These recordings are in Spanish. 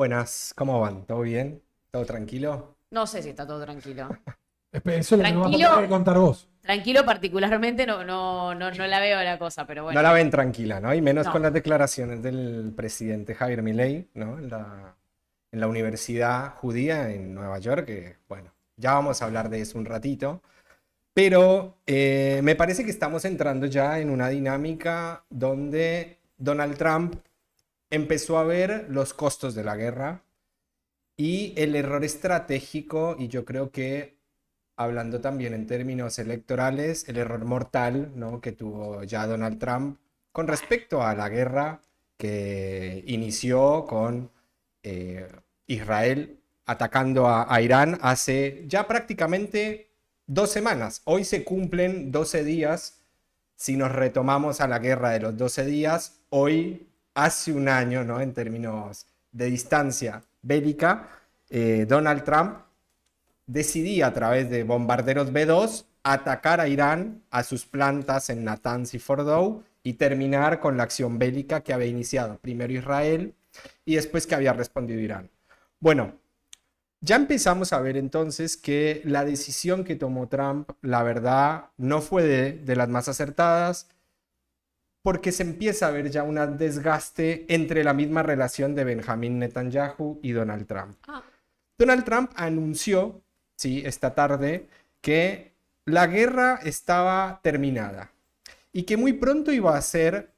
Buenas, ¿cómo van? ¿Todo bien? ¿Todo tranquilo? No sé si está todo tranquilo. Eso es lo que nos vas a Tranquilo, tener que contar vos. tranquilo particularmente no la veo la cosa, pero No bueno. la ven tranquila, ¿no? Y menos con No. las declaraciones del presidente Javier Milei, ¿no? En la Universidad Judía en Nueva York, que, bueno, ya vamos a hablar de eso un ratito. Pero me parece que estamos entrando ya en una dinámica donde Donald Trump empezó a ver los costos de la guerra y el error estratégico, y yo creo que hablando también en términos electorales, el error mortal, ¿no?, que tuvo ya Donald Trump con respecto a la guerra que inició con eh, Israel atacando a Irán hace ya prácticamente 2 semanas. Hoy se cumplen 12 días. Si nos retomamos a la guerra de los 12 días, hoy, hace un año, ¿no?, en términos de distancia bélica, Donald Trump decidía a través de bombarderos B-2 atacar a Irán, a sus plantas en Natanz y Fordow y terminar con la acción bélica que había iniciado primero Israel y después que había respondido Irán. Bueno, ya empezamos a ver entonces que la decisión que tomó Trump, la verdad, no fue de las más acertadas, porque se empieza a ver ya un desgaste entre la misma relación de Benjamín Netanyahu y Donald Trump. Ah, Donald Trump anunció, sí, esta tarde, que la guerra estaba terminada y que muy pronto iba a ser,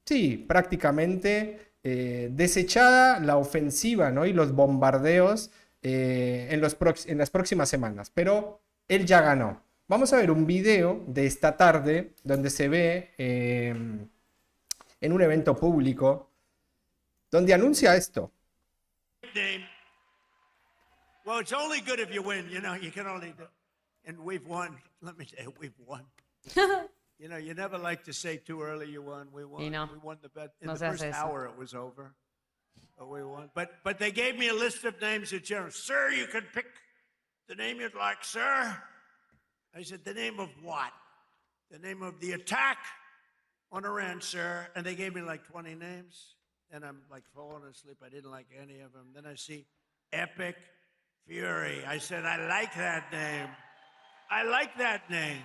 sí, prácticamente desechada la ofensiva, ¿no?, y los bombardeos en las próximas semanas. Pero él ya ganó. Vamos a ver un video de esta tarde donde se ve en un evento público donde anuncia esto. Name. Well, it's only good if you win. You know, you can only do. And we've won. Let me say, we've won. You know, you never like to say too early you won. We won. Y no. We won the bet. In No the se hace first eso. hour, it was over. But we won. But they gave me a list of names that sir, you can pick the name you'd like, sir. I said, the name of what? The name of the attack on Iran, sir. And they gave me like 20 names. And I'm like falling asleep. I didn't like any of them. Then I see Epic Fury. I said, I like that name. I like that name.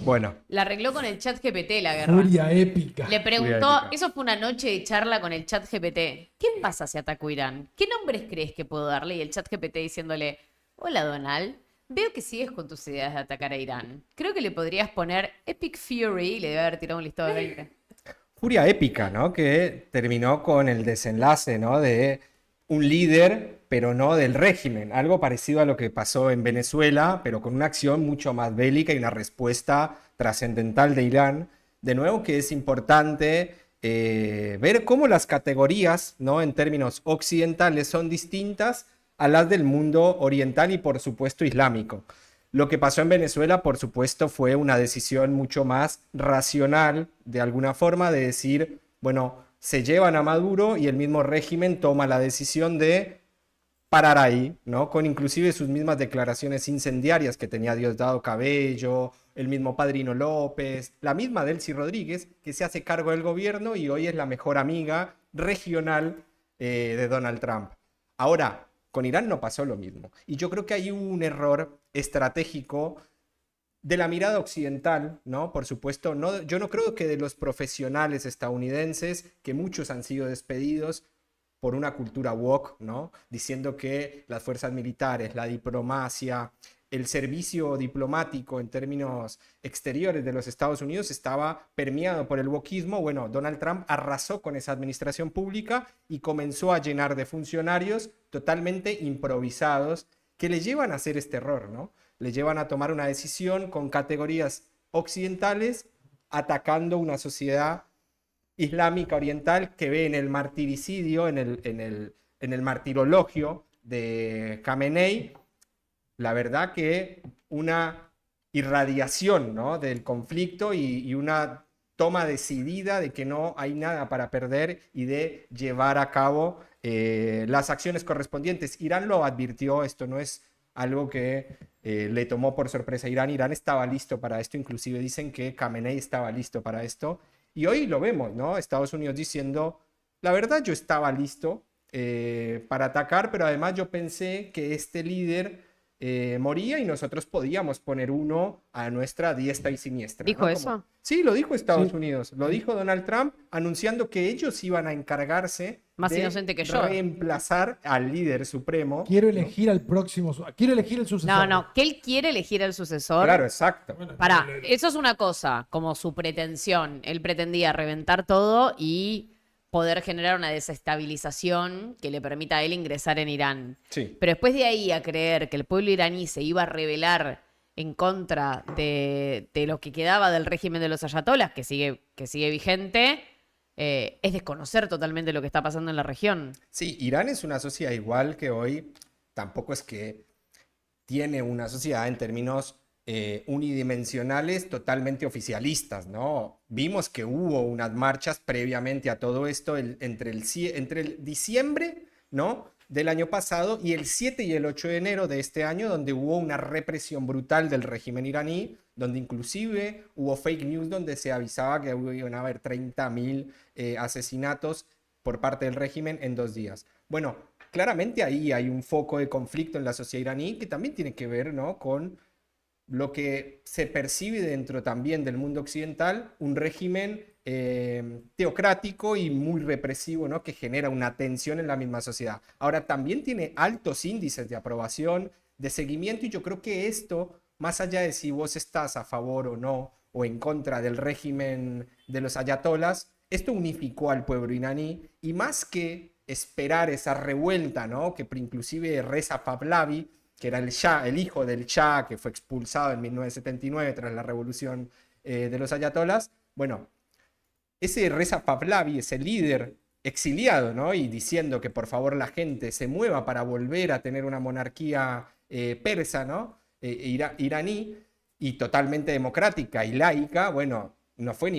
Bueno, La arregló con el chat GPT la guerra. Furia épica. Le preguntó, épica. eso fue una noche de charla con el chat GPT. ¿Qué pasa si ataco Irán? ¿Qué nombres crees que puedo darle? Y el chat GPT diciéndole, hola Donald, veo que sigues con tus ideas de atacar a Irán. Creo que le podrías poner Epic Fury y le debe haber tirado un listado de 20. furia épica, ¿no? Que terminó con el desenlace, ¿no?, de un líder, pero no del régimen. Algo parecido a lo que pasó en Venezuela, pero con una acción mucho más bélica y una respuesta trascendental de Irán. De nuevo, que es importante ver cómo las categorías, ¿no?, en términos occidentales son distintas a las del mundo oriental y, por supuesto, islámico. Lo que pasó en Venezuela, por supuesto, fue una decisión mucho más racional, de alguna forma, de decir, bueno, se llevan a Maduro y el mismo régimen toma la decisión de parar ahí, ¿no? Con inclusive sus mismas declaraciones incendiarias que tenía Diosdado Cabello, el mismo Padrino López, la misma Delcy Rodríguez, que se hace cargo del gobierno y hoy es la mejor amiga regional de Donald Trump. Ahora, con Irán no pasó lo mismo. Y yo creo que hay un error estratégico de la mirada occidental, ¿no? Por supuesto, no, yo no creo que de los profesionales estadounidenses, que muchos han sido despedidos por una cultura woke, ¿no?, diciendo que las fuerzas militares, la diplomacia, el servicio diplomático en términos exteriores de los Estados Unidos estaba permeado por el wokismo. Bueno, Donald Trump arrasó con esa administración pública y comenzó a llenar de funcionarios totalmente improvisados que le llevan a hacer este error, ¿no? Le llevan a tomar una decisión con categorías occidentales atacando una sociedad islámica oriental que ve en el martiricidio, en el martirologio de Khamenei, la verdad que una irradiación, ¿no?, del conflicto y una toma decidida de que no hay nada para perder y de llevar a cabo las acciones correspondientes. Irán lo advirtió, esto no es algo que le tomó por sorpresa a Irán. Irán estaba listo para esto, inclusive dicen que Khamenei estaba listo para esto. Y hoy lo vemos, ¿no? Estados Unidos diciendo, la verdad yo estaba listo para atacar, pero además yo pensé que este líder moría y nosotros podíamos poner uno a nuestra diestra y siniestra. ¿Dijo ¿no? eso? Sí, lo dijo Estados Sí. Unidos, lo dijo Donald Trump, anunciando que ellos iban a encargarse Más de inocente que yo. reemplazar al líder supremo. Quiero elegir al próximo. Quiero elegir el sucesor. No, que él quiere elegir al sucesor. Claro, exacto. Bueno, Pará, le- eso es una cosa, como su pretensión. Él pretendía reventar todo y poder generar una desestabilización que le permita a él ingresar en Irán. Sí. Pero después de ahí a creer que el pueblo iraní se iba a rebelar en contra de lo que quedaba del régimen de los ayatolás, que sigue vigente, es desconocer totalmente lo que está pasando en la región. Sí, Irán es una sociedad igual que hoy, tampoco es que tiene una sociedad en términos unidimensionales totalmente oficialistas, ¿no? Vimos que hubo unas marchas previamente a todo esto entre el diciembre, ¿no? del año pasado y el 7 y el 8 de enero de este año, donde hubo una represión brutal del régimen iraní, donde inclusive hubo fake news donde se avisaba que iban a haber 30.000 asesinatos por parte del régimen en 2 días. Bueno, claramente ahí hay un foco de conflicto en la sociedad iraní que también tiene que ver, ¿no? con lo que se percibe dentro también del mundo occidental, un régimen teocrático y muy represivo, ¿no? que genera una tensión en la misma sociedad. Ahora, también tiene altos índices de aprobación, de seguimiento, y yo creo que esto, más allá de si vos estás a favor o no, o en contra del régimen de los ayatolás, esto unificó al pueblo iraní, y más que esperar esa revuelta, ¿no? que inclusive Reza Pahlavi, que era el Shah, el hijo del Shah, que fue expulsado en 1979 tras la revolución de los ayatolás. Bueno, ese Reza Pahlavi, ese líder exiliado, ¿no? y diciendo que por favor la gente se mueva para volver a tener una monarquía persa, ¿no? Iraní, y totalmente democrática y laica, bueno, no fue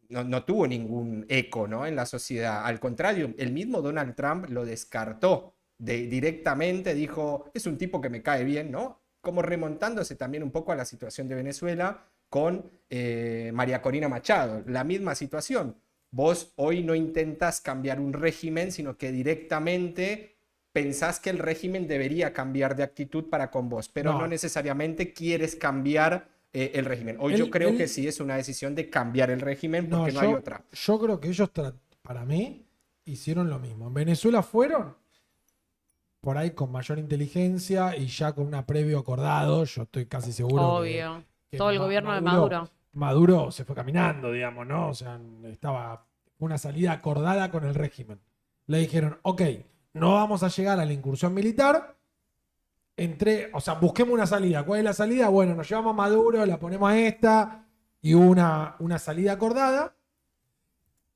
no tuvo ningún eco, ¿no? en la sociedad. Al contrario, el mismo Donald Trump lo descartó. Directamente dijo, es un tipo que me cae bien, ¿no? Como remontándose también un poco a la situación de Venezuela con María Corina Machado. La misma situación. Vos hoy no intentas cambiar un régimen, sino que directamente pensás que el régimen debería cambiar de actitud para con vos, pero no necesariamente quieres cambiar el régimen. Hoy yo creo que sí es una decisión de cambiar el régimen porque no hay otra. Yo creo que ellos, para mí, hicieron lo mismo. En Venezuela fueron por ahí con mayor inteligencia y ya con una previo acordado. Yo estoy casi seguro Obvio. que Todo el gobierno de Maduro. Maduro se fue caminando, digamos, ¿no? O sea, estaba una salida acordada con el régimen. Le dijeron, ok, no vamos a llegar a la incursión militar. O sea, busquemos una salida. ¿Cuál es la salida? Bueno, nos llevamos a Maduro, la ponemos a esta y hubo una salida acordada.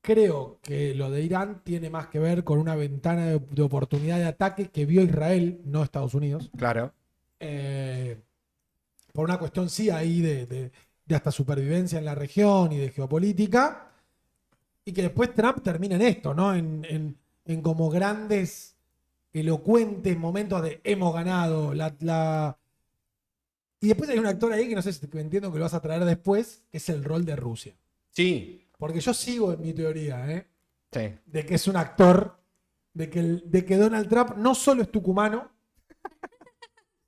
Creo que lo de Irán tiene más que ver con una ventana de oportunidad de ataque que vio Israel, no Estados Unidos. Claro. Por una cuestión sí ahí de hasta supervivencia en la región y de geopolítica. Y que después Trump termina en esto, ¿no? En como grandes, elocuentes momentos de hemos ganado. Y después hay un actor ahí que no sé si entiendo que lo vas a traer después, que es el rol de Rusia. Sí. Porque yo sigo en mi teoría, Sí. de que es un actor, de que Donald Trump no solo es tucumano,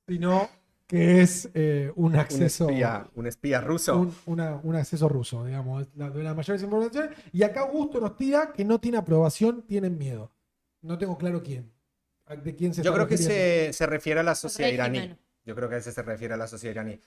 sino que es un acceso. Un espía ruso. Un acceso ruso, digamos, de las mayores informaciones. Y acá Augusto nos tira que no tiene aprobación, tienen miedo. No tengo claro quién. ¿De quién se Yo está creo que refiriendo? se refiere a la sociedad régimen. iraní. Yo creo que a ese se refiere a la sociedad iraní.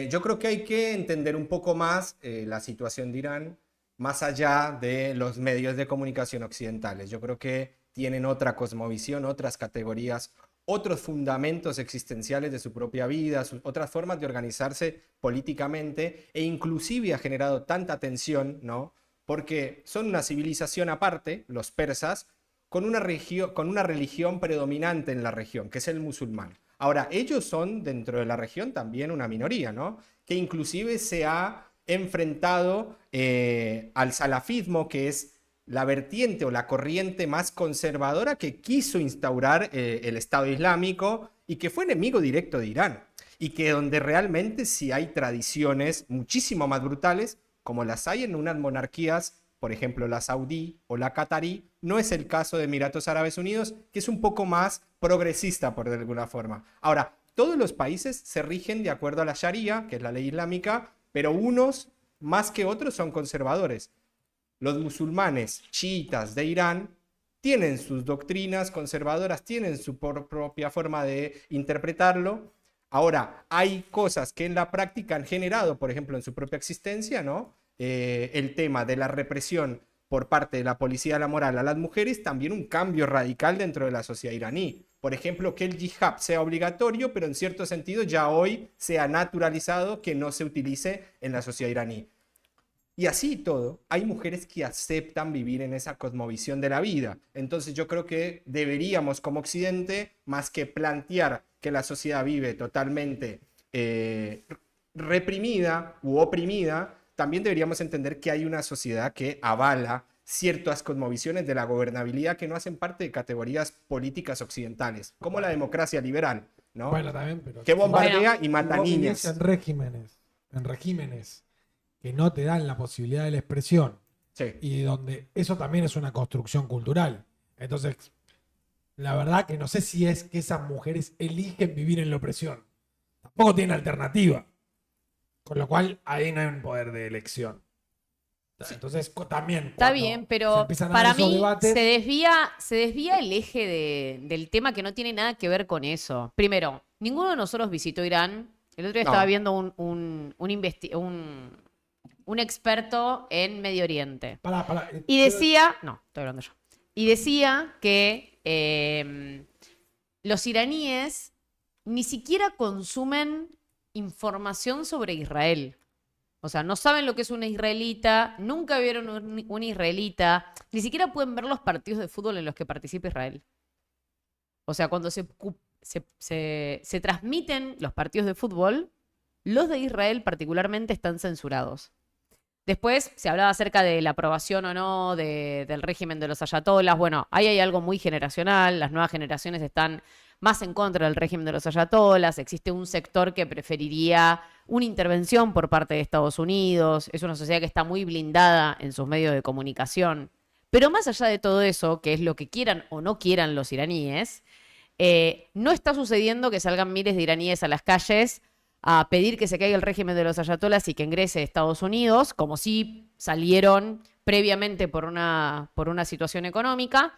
Yo creo que hay que entender un poco más la situación de Irán, más allá de los medios de comunicación occidentales. Yo creo que tienen otra cosmovisión, otras categorías, otros fundamentos existenciales de su propia vida, otras formas de organizarse políticamente, e inclusive ha generado tanta tensión, ¿no? Porque son una civilización aparte, los persas, con una religión predominante en la región, que es el musulmán. Ahora, ellos son, dentro de la región, también una minoría, ¿no? Que inclusive se ha enfrentado al salafismo, que es la vertiente o la corriente más conservadora que quiso instaurar el Estado Islámico y que fue enemigo directo de Irán. Y que donde realmente sí hay tradiciones muchísimo más brutales, como las hay en unas monarquías, por ejemplo la saudí o la catarí. No es el caso de Emiratos Árabes Unidos, que es un poco más progresista, por de alguna forma. Ahora, todos los países se rigen de acuerdo a la Sharia, que es la ley islámica, pero unos más que otros son conservadores. Los musulmanes chiitas de Irán tienen sus doctrinas conservadoras, tienen su propia forma de interpretarlo. Ahora, hay cosas que en la práctica han generado, por ejemplo, en su propia existencia, ¿no? El tema de la represión por parte de la policía de la moral a las mujeres, también un cambio radical dentro de la sociedad iraní. Por ejemplo, que el yihad sea obligatorio, pero en cierto sentido ya hoy se ha naturalizado que no se utilice en la sociedad iraní. Y así todo, hay mujeres que aceptan vivir en esa cosmovisión de la vida. Entonces yo creo que deberíamos como Occidente, más que plantear que la sociedad vive totalmente reprimida u oprimida, también deberíamos entender que hay una sociedad que avala ciertas cosmovisiones de la gobernabilidad que no hacen parte de categorías políticas occidentales, como la democracia liberal, ¿no? Bueno, también, pero Que bombardea y mata vos vivís niñas. en regímenes que no te dan la posibilidad de la expresión Sí. y donde eso también es una construcción cultural. Entonces, la verdad que no sé si es que esas mujeres eligen vivir en la opresión. Tampoco tienen alternativa. Con lo cual, ahí no hay un poder de elección. Entonces, también. Está cuando bien, se pero empiezan a para dar esos mí debates, se desvía el eje del tema que no tiene nada que ver con eso. Primero, ninguno de nosotros visitó Irán. El otro día No. estaba viendo un experto en Medio Oriente. Pará, Y decía, no, estoy hablando yo. Y decía que los iraníes ni siquiera consumen información sobre Israel. O sea, no saben lo que es una israelita, nunca vieron un israelita, ni siquiera pueden ver los partidos de fútbol en los que participa Israel. O sea, cuando se transmiten los partidos de fútbol, los de Israel particularmente están censurados. Después se hablaba acerca de la aprobación o no del régimen de los ayatolas. Bueno, ahí hay algo muy generacional. Las nuevas generaciones están más en contra del régimen de los ayatolas. Existe un sector que preferiría una intervención por parte de Estados Unidos. Es una sociedad que está muy blindada en sus medios de comunicación. Pero más allá de todo eso, que es lo que quieran o no quieran los iraníes, no está sucediendo que salgan miles de iraníes a las calles a pedir que se caiga el régimen de los ayatolas y que ingrese a Estados Unidos, como si salieron previamente por una situación económica.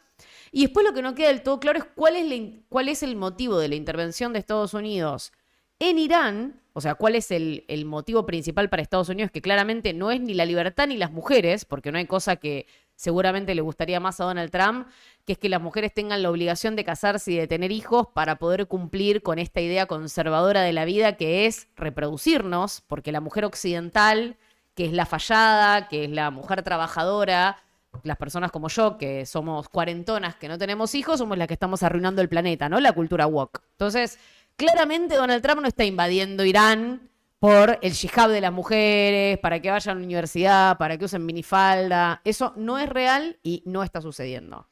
Y después lo que no queda del todo claro es cuál es el motivo de la intervención de Estados Unidos en Irán, o sea, cuál es el motivo principal para Estados Unidos, que claramente no es ni la libertad ni las mujeres, porque no hay cosa que seguramente le gustaría más a Donald Trump, que es que las mujeres tengan la obligación de casarse y de tener hijos para poder cumplir con esta idea conservadora de la vida que es reproducirnos, porque la mujer occidental, que es la fallada, que es la mujer trabajadora, las personas como yo, que somos cuarentonas, que no tenemos hijos, somos las que estamos arruinando el planeta, ¿no? La cultura woke. Entonces, claramente Donald Trump no está invadiendo Irán por el hijab de las mujeres, para que vayan a la universidad, para que usen minifalda. Eso no es real y no está sucediendo.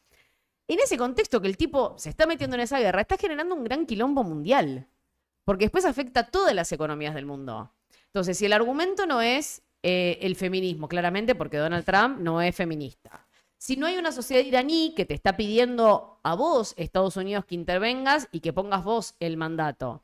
En ese contexto que el tipo se está metiendo en esa guerra, está generando un gran quilombo mundial, porque después afecta a todas las economías del mundo. Entonces, si el argumento no es el feminismo, claramente, porque Donald Trump no es feminista. Si no hay una sociedad iraní que te está pidiendo a vos, Estados Unidos, que intervengas y que pongas vos el mandato.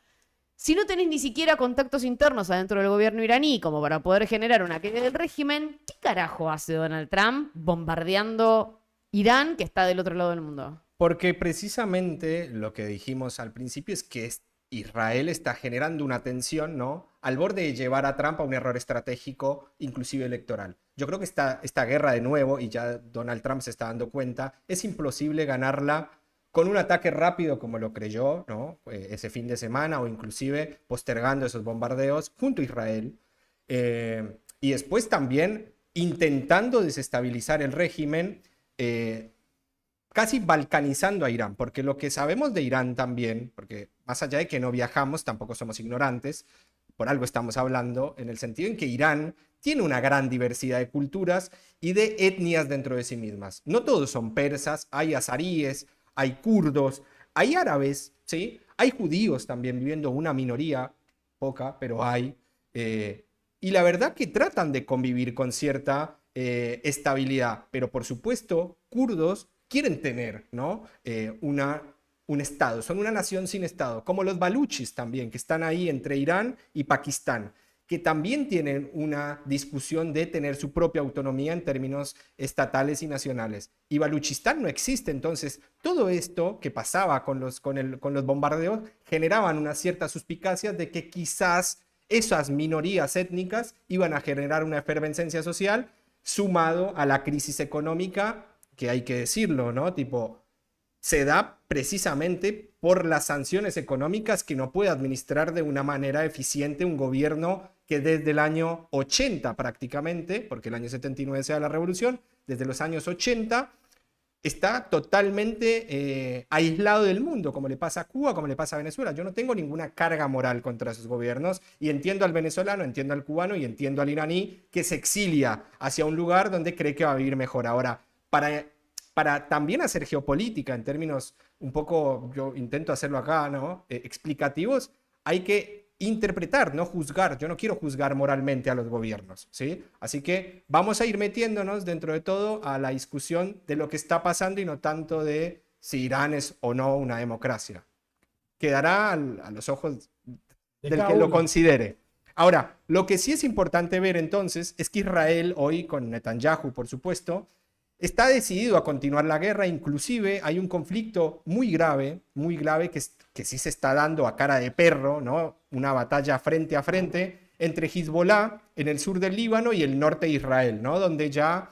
Si no tenés ni siquiera contactos internos adentro del gobierno iraní como para poder generar una caída del régimen, ¿qué carajo hace Donald Trump bombardeando Irán, que está del otro lado del mundo? Porque precisamente lo que dijimos al principio es que Israel está generando una tensión, ¿no? Al borde de llevar a Trump a un error estratégico, inclusive electoral. Yo creo que esta guerra de nuevo, y ya Donald Trump se está dando cuenta, es imposible ganarla con un ataque rápido como lo creyó, ¿no? Ese fin de semana, o inclusive postergando esos bombardeos junto a Israel. Y después también intentando desestabilizar el régimen, casi balcanizando a Irán, porque lo que sabemos de Irán también, porque más allá de que no viajamos, tampoco somos ignorantes, por algo estamos hablando, en el sentido en que Irán tiene una gran diversidad de culturas y de etnias dentro de sí mismas. No todos son persas, hay azaríes, hay kurdos, hay árabes, ¿sí? Hay judíos también viviendo, una minoría, poca, pero hay. y la verdad que tratan de convivir con cierta estabilidad, pero por supuesto, kurdos quieren tener, ¿no? Un Estado, son una nación sin Estado, como los baluchis también, que están ahí entre Irán y Pakistán, que también tienen una discusión de tener su propia autonomía en términos estatales y nacionales. Y Baluchistán no existe, entonces todo esto que pasaba con los bombardeos generaban una cierta suspicacia de que quizás esas minorías étnicas iban a generar una efervescencia social sumado a la crisis económica, que hay que decirlo, ¿no? Tipo, se da precisamente por las sanciones económicas que no puede administrar de una manera eficiente un gobierno que desde el año 80 prácticamente, porque el año 79 se da la revolución, desde los años 80 está totalmente aislado del mundo, como le pasa a Cuba, como le pasa a Venezuela. Yo no tengo ninguna carga moral contra esos gobiernos y entiendo al venezolano, entiendo al cubano y entiendo al iraní que se exilia hacia un lugar donde cree que va a vivir mejor. Ahora, para también hacer geopolítica en términos un poco, yo intento hacerlo acá, ¿no? Explicativos, hay que interpretar, no juzgar. Yo no quiero juzgar moralmente a los gobiernos, ¿sí? Así que vamos a ir metiéndonos dentro de todo a la discusión de lo que está pasando y no tanto de si Irán es o no una democracia. Quedará a los ojos del que lo considere. Ahora, lo que sí es importante ver entonces es que Israel hoy, con Netanyahu por supuesto, está decidido a continuar la guerra, inclusive hay un conflicto muy grave que sí se está dando a cara de perro, ¿no? Una batalla frente a frente entre Hezbollah en el sur del Líbano y el norte de Israel, ¿no? Donde ya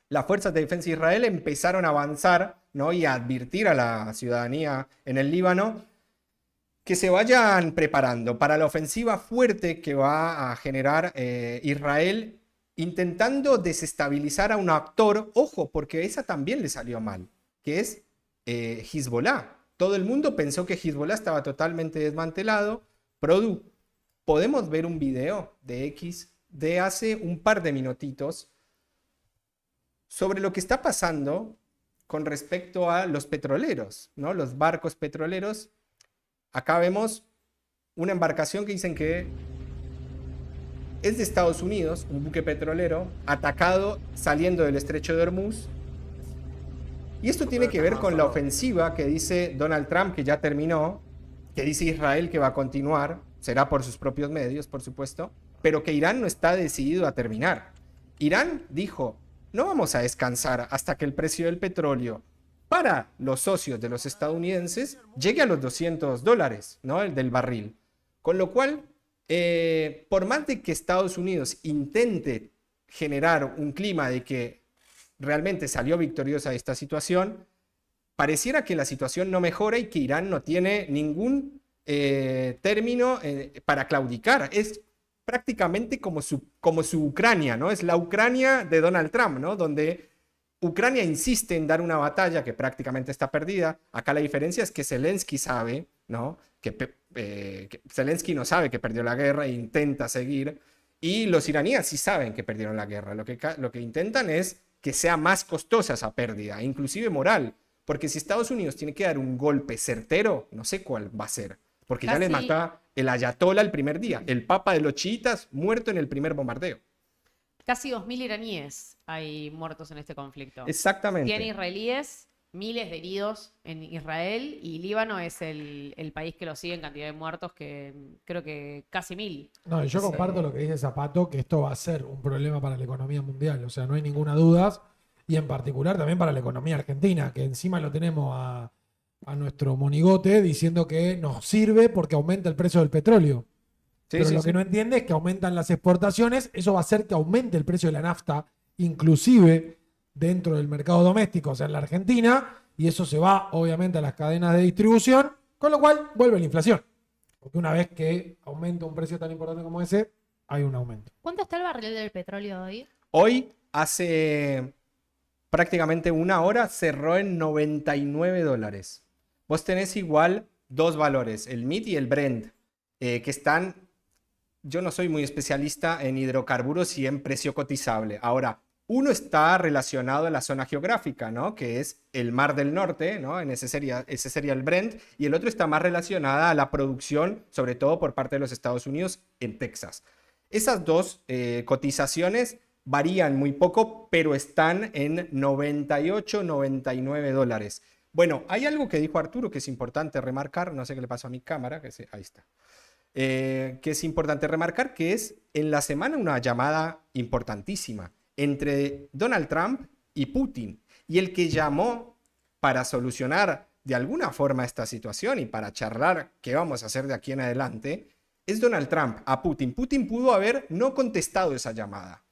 las fuerzas de defensa de Israel empezaron a avanzar, ¿no? Y a advertir a la ciudadanía en el Líbano que se vayan preparando para la ofensiva fuerte que va a generar Israel, intentando desestabilizar a un actor, ojo, porque esa también le salió mal, que es Hezbollah. Todo el mundo pensó que Hezbollah estaba totalmente desmantelado. Podemos ver un video de X de hace un par de minutitos sobre lo que está pasando con respecto a los petroleros, ¿no? Los barcos petroleros. Acá vemos una embarcación que dicen que es de Estados Unidos, un buque petrolero atacado saliendo del estrecho de Hormuz. Y esto tiene que ver con la ofensiva que dice Donald Trump, que ya terminó, que dice Israel que va a continuar, será por sus propios medios, por supuesto, pero que Irán no está decidido a terminar. Irán dijo, no vamos a descansar hasta que el precio del petróleo para los socios de los estadounidenses llegue a los $200, ¿no? El del barril. Con lo cual, por más de que Estados Unidos intente generar un clima de que realmente salió victoriosa de esta situación, pareciera que la situación no mejora y que Irán no tiene ningún término para claudicar. Es prácticamente como su Ucrania, ¿no? Es la Ucrania de Donald Trump, ¿no? Donde Ucrania insiste en dar una batalla que prácticamente está perdida. Acá la diferencia es que Zelensky sabe, ¿no? Que Zelensky no sabe que perdió la guerra e intenta seguir. Y los iraníes sí saben que perdieron la guerra. Lo que intentan es que sea más costosa esa pérdida, inclusive moral. Porque si Estados Unidos tiene que dar un golpe certero, no sé cuál va a ser. Porque ya les mató el ayatollah el primer día. El papa de los chiitas muerto en el primer bombardeo. Casi 2.000 iraníes hay muertos en este conflicto. Exactamente. 100 israelíes, miles de heridos en Israel, y Líbano es el país que lo sigue en cantidad de muertos, que creo que casi 1.000. No, yo comparto lo que dice Zapato, que esto va a ser un problema para la economía mundial, o sea, no hay ninguna duda, y en particular también para la economía argentina, que encima lo tenemos a nuestro monigote diciendo que nos sirve porque aumenta el precio del petróleo. Sí, pero lo que no entiende es que aumentan las exportaciones, eso va a hacer que aumente el precio de la nafta, inclusive dentro del mercado doméstico, o sea, en la Argentina, y eso se va obviamente a las cadenas de distribución, con lo cual vuelve la inflación. Porque una vez que aumenta un precio tan importante como ese, hay un aumento. ¿Cuánto está el barril del petróleo hoy? Hoy, hace prácticamente una hora, cerró en $99. Vos tenés igual dos valores, el MIT y el Brent, que están... Yo no soy muy especialista en hidrocarburos y en precio cotizable. Ahora, Uno está relacionado a la zona geográfica, ¿no? Que es el Mar del Norte, ¿no? Ese sería el Brent, y el otro está más relacionada a la producción, sobre todo por parte de los Estados Unidos en Texas. Esas dos cotizaciones varían muy poco, pero están en 98, 99 dólares. Bueno, hay algo que dijo Arturo que es importante remarcar, no sé qué le pasó a mi cámara, ahí está. Que es importante remarcar que es en la semana una llamada importantísima entre Donald Trump y Putin. Y el que llamó para solucionar de alguna forma esta situación y para charlar qué vamos a hacer de aquí en adelante, es Donald Trump a Putin. Putin pudo haber no contestado esa llamada.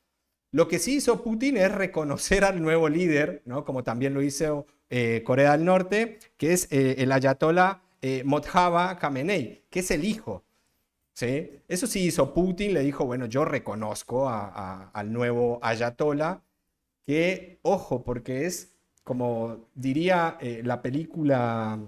Lo que sí hizo Putin es reconocer al nuevo líder, ¿no? Como también lo hizo Corea del Norte, que es el ayatolá Mojtaba Khamenei, que es el hijo. ¿Sí? Eso sí hizo Putin, le dijo, bueno, yo reconozco al nuevo ayatolá, que, ojo, porque es, como diría la película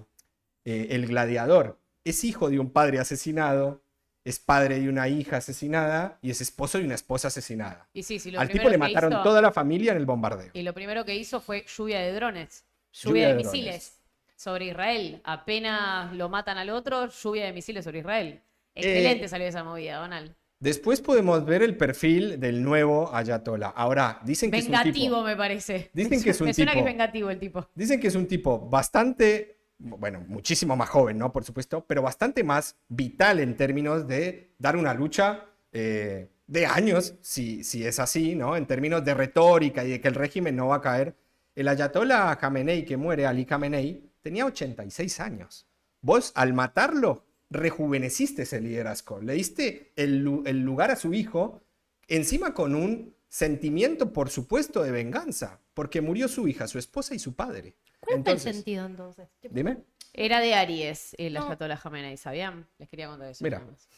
El Gladiador, es hijo de un padre asesinado, es padre de una hija asesinada y es esposo de una esposa asesinada. Y sí, sí, Al tipo le mataron toda la familia en el bombardeo. Y lo primero que hizo fue lluvia de drones, Lluvia de misiles drones. sobre Israel. Apenas lo matan al otro, lluvia de misiles sobre Israel. Excelente salió esa movida, Donald. Después podemos ver el perfil del nuevo ayatolá. Ahora, dicen que es un tipo... Vengativo, me parece. Dicen que es un Me suena que es tipo... vengativo el tipo. Dicen que es un tipo bastante, bueno, muchísimo más joven, ¿no? Por supuesto, pero bastante más vital en términos de dar una lucha de años, si es así, ¿no? En términos de retórica y de que el régimen no va a caer. El ayatolá Khamenei, que muere, Ali Khamenei, tenía 86 años. Vos, al matarlo, rejuveneciste ese liderazgo. Le diste el lugar a su hijo, encima con un sentimiento, por supuesto, de venganza, porque murió su hija, su esposa y su padre. ¿Cuál Entonces, es el sentido entonces? dime. Era de Aries el No. ayatolá Khamenei, ¿sabían? Les quería contar eso. Mira. nada más.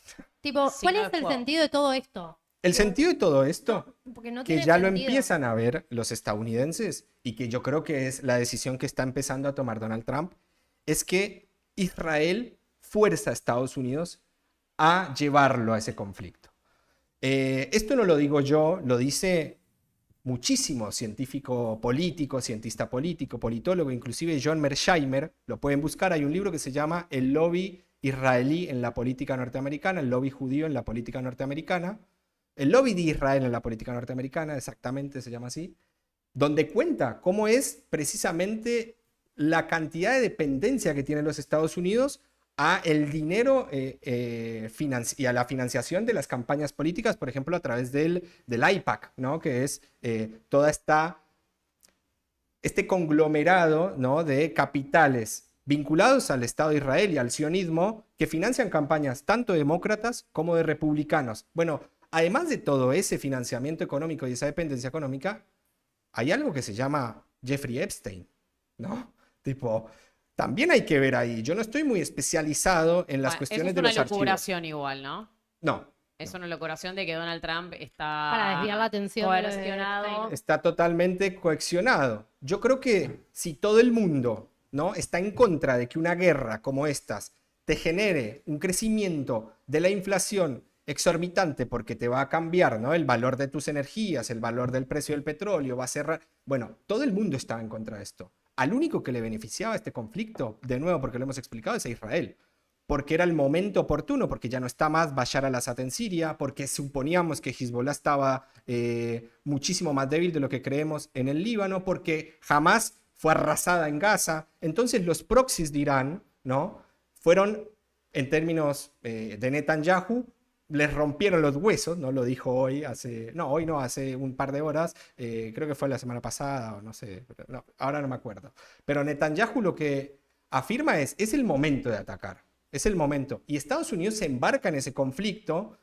Tipo, Sí, ¿cuál no es es el fuego. sentido de todo esto? El sentido de todo esto, Porque no que tiene ya lo sentido. empiezan a ver los estadounidenses y que yo creo que es la decisión que está empezando a tomar Donald Trump, es que Israel fuerza a Estados Unidos a llevarlo a ese conflicto. Esto no lo digo yo, lo dice muchísimo científico político, cientista político, politólogo, inclusive John Mearsheimer, lo pueden buscar, hay un libro que se llama El lobby israelí en la política norteamericana, el lobby judío en la política norteamericana, el lobby de Israel en la política norteamericana, exactamente se llama así, donde cuenta cómo es precisamente la cantidad de dependencia que tienen los Estados Unidos a el dinero y a la financiación de las campañas políticas, por ejemplo, a través del IPAC, ¿no? Que es toda este conglomerado, ¿no? de capitales vinculados al Estado de Israel y al sionismo que financian campañas tanto demócratas como de republicanos. Bueno, además de todo ese financiamiento económico y esa dependencia económica, hay algo que se llama Jeffrey Epstein, ¿no? Tipo, también hay que ver ahí. Yo no estoy muy especializado en las Bueno, cuestiones eso de es una los archivos. locuración igual, ¿no? No, Es una locuración de que Donald Trump está Para desviar la atención de lo de coercionado. Epstein. está totalmente coaccionado. Yo creo que si todo el mundo, ¿no? está en contra de que una guerra como estas te genere un crecimiento de la inflación exorbitante porque te va a cambiar, ¿no? el valor de tus energías, el valor del precio del petróleo, va a ser... Bueno, todo el mundo estaba en contra de esto. Al único que le beneficiaba este conflicto, de nuevo porque lo hemos explicado, es a Israel. Porque era el momento oportuno, porque ya no está más Bashar al-Assad en Siria, porque suponíamos que Hezbollah estaba muchísimo más débil de lo que creemos en el Líbano, porque Hamas fue arrasada en Gaza. Entonces los proxies de Irán, ¿no? fueron, en términos de Netanyahu, les rompieron los huesos, ¿no? Lo dijo hoy, hace un par de horas, creo que fue la semana pasada, o no sé, no, ahora no me acuerdo. Pero Netanyahu lo que afirma es el momento de atacar, es el momento. Y Estados Unidos se embarca en ese conflicto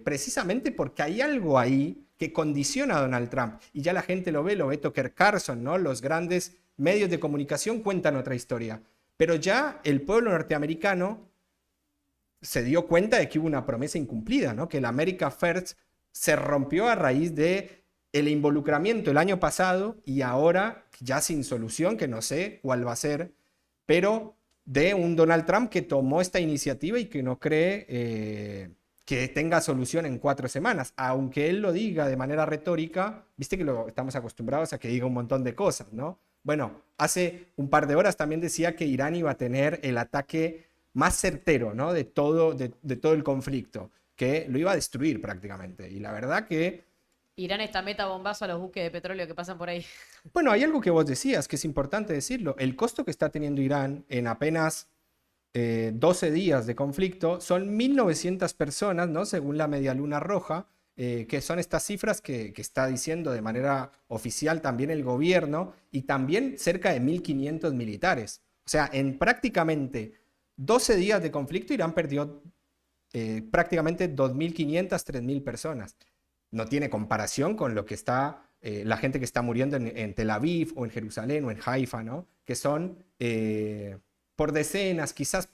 precisamente porque hay algo ahí que condiciona a Donald Trump. Y ya la gente lo ve Tucker Carlson, ¿no? Los grandes medios de comunicación cuentan otra historia. Pero ya el pueblo norteamericano se dio cuenta de que hubo una promesa incumplida, ¿no? que el America First se rompió a raíz de el involucramiento el año pasado y ahora ya sin solución, que no sé cuál va a ser, pero de un Donald Trump que tomó esta iniciativa y que no cree que tenga solución en 4 semanas, aunque él lo diga de manera retórica. Viste que estamos acostumbrados a que diga un montón de cosas, ¿no? Bueno, hace un par de horas también decía que Irán iba a tener el ataque más certero, ¿no? de todo el conflicto, que lo iba a destruir prácticamente. Y la verdad que, Irán está meta bombazo a los buques de petróleo que pasan por ahí. bueno, hay algo que vos decías que es importante decirlo. El costo que está teniendo Irán en apenas 12 días de conflicto son 1.900 personas, ¿no? Según la Media Luna Roja, que son estas cifras que está diciendo de manera oficial también el gobierno, y también cerca de 1.500 militares. O sea, en prácticamente 12 días de conflicto, Irán perdió prácticamente 2.500, 3.000 personas. No tiene comparación con lo que está la gente que está muriendo en Tel Aviv o en Jerusalén o en Haifa, ¿no? Que son por decenas quizás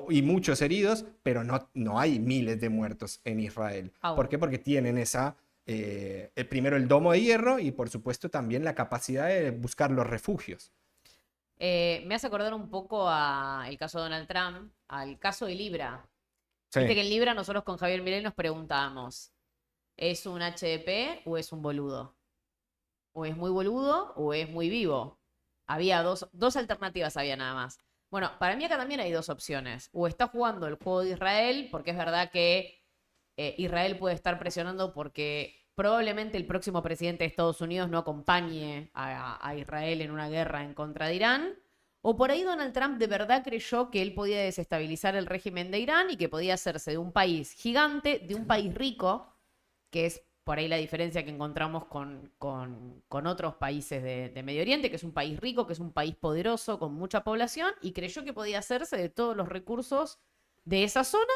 y muchos heridos, pero no hay miles de muertos en Israel. Aún. ¿Por qué? Porque tienen primero el domo de hierro y por supuesto también la capacidad de buscar los refugios. Me hace acordar un poco al caso de Donald Trump, al caso de Libra. Sí. Viste que en Libra nosotros con Javier Milei nos preguntábamos, ¿es un HDP o es un boludo? ¿O es muy boludo o es muy vivo? Había dos alternativas, había nada más. Bueno, para mí acá también hay 2 opciones. O está jugando el juego de Israel, porque es verdad que Israel puede estar presionando porque probablemente el próximo presidente de Estados Unidos no acompañe a Israel en una guerra en contra de Irán. O por ahí Donald Trump de verdad creyó que él podía desestabilizar el régimen de Irán y que podía hacerse de un país gigante, de un país rico, que es por ahí la diferencia que encontramos con otros países de Medio Oriente, que es un país rico, que es un país poderoso, con mucha población, y creyó que podía hacerse de todos los recursos de esa zona,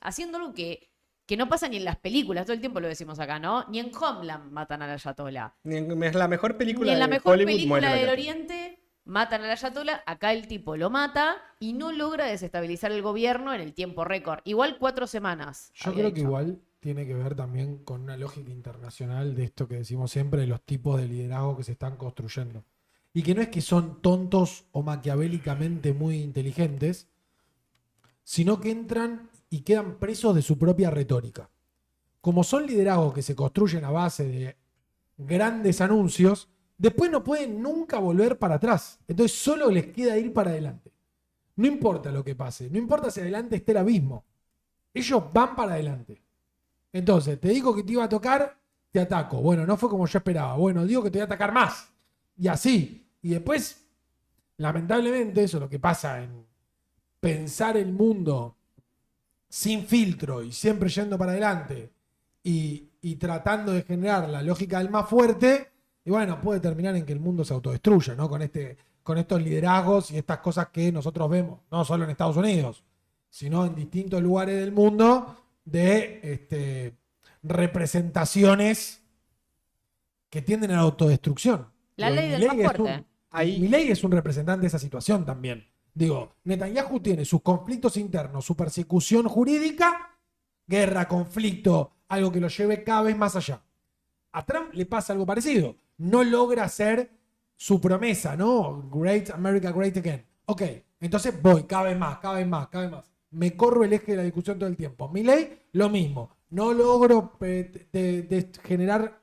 haciendo algo que no pasa ni en las películas, todo el tiempo lo decimos acá, ¿no? Ni en Homeland matan al ayatollah. Es la mejor película Ni en la de mejor Hollywood película muere el del ayatollah. Oriente matan al ayatollah, acá el tipo lo mata y no logra desestabilizar el gobierno en el tiempo récord. Igual 4 semanas. Yo había creo que dicho. igual tiene que ver también con una lógica internacional de esto que decimos siempre, de los tipos de liderazgo que se están construyendo. Y que no es que son tontos o maquiavélicamente muy inteligentes, sino que entran y quedan presos de su propia retórica. Como son liderazgos que se construyen a base de grandes anuncios, después no pueden nunca volver para atrás. Entonces solo les queda ir para adelante. No importa lo que pase, no importa si adelante esté el abismo. Ellos van para adelante. Entonces, te digo que te iba a tocar, te ataco. Bueno, no fue como yo esperaba. Bueno, digo que te voy a atacar más. Y así. Y después, lamentablemente, eso es lo que pasa en pensar el mundo sin filtro y siempre yendo para adelante y tratando de generar la lógica del más fuerte. Y bueno, puede terminar en que el mundo se autodestruya, ¿no? Con estos liderazgos y estas cosas que nosotros vemos, no solo en Estados Unidos, sino en distintos lugares del mundo, de representaciones que tienden a la autodestrucción. La Digo, ley del Milei más es fuerte. Milei es un representante de esa situación también. Digo, Netanyahu tiene sus conflictos internos, su persecución jurídica, guerra, conflicto, algo que lo lleve cada vez más allá. A Trump le pasa algo parecido. No logra hacer su promesa, ¿no? Great America, great again. Ok, entonces voy cada vez más, cada vez más, cada vez más. Me corro el eje de la discusión todo el tiempo. Milei, lo mismo. No logro generar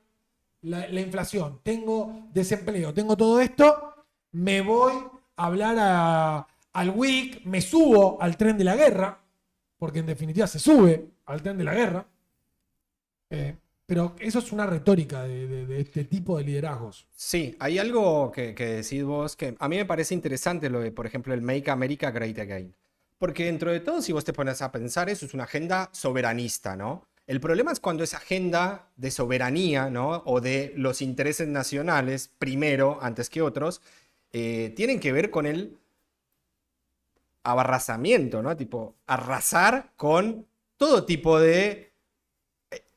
la inflación. Tengo desempleo, tengo todo esto. Me voy a hablar al WIC, me subo al tren de la guerra, porque en definitiva se sube al tren de la guerra. Pero eso es una retórica de este tipo de liderazgos. Sí, hay algo que decís vos que a mí me parece interesante lo de, por ejemplo, el Make America Great Again. Porque dentro de todo, si vos te pones a pensar, eso es una agenda soberanista, ¿no? El problema es cuando esa agenda de soberanía, ¿no? O de los intereses nacionales, primero, antes que otros, tienen que ver con el abarrazamiento, ¿no? Tipo, arrasar con todo tipo de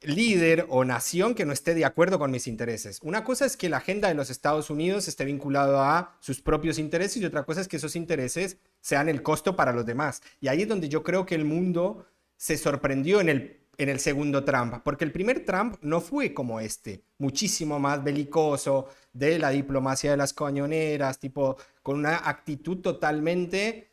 líder o nación que no esté de acuerdo con mis intereses. Una cosa es que la agenda de los Estados Unidos esté vinculada a sus propios intereses y otra cosa es que esos intereses sean el costo para los demás. Y ahí es donde yo creo que el mundo se sorprendió en el segundo Trump, porque el primer Trump no fue como este, muchísimo más belicoso, de la diplomacia de las cañoneras, tipo, con una actitud totalmente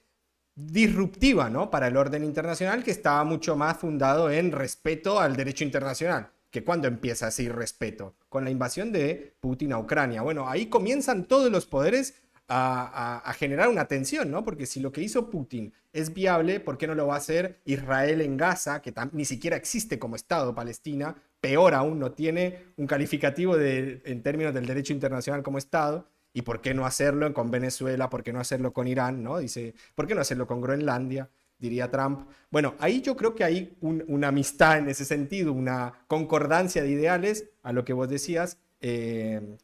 disruptiva, ¿no? Para el orden internacional, que estaba mucho más fundado en respeto al derecho internacional. Que cuando empieza ese irrespeto, con la invasión de Putin a Ucrania. Bueno, ahí comienzan todos los poderes a generar una tensión, ¿no? Porque si lo que hizo Putin es viable, ¿por qué no lo va a hacer Israel en Gaza, que ni siquiera existe como Estado Palestina? Peor aún, no tiene un calificativo en términos del derecho internacional como Estado. ¿Y por qué no hacerlo con Venezuela? ¿Por qué no hacerlo con Irán? ¿No? Dice, ¿por qué no hacerlo con Groenlandia? Diría Trump. Bueno, ahí yo creo que hay una amistad en ese sentido, una concordancia de ideales, a lo que vos decías,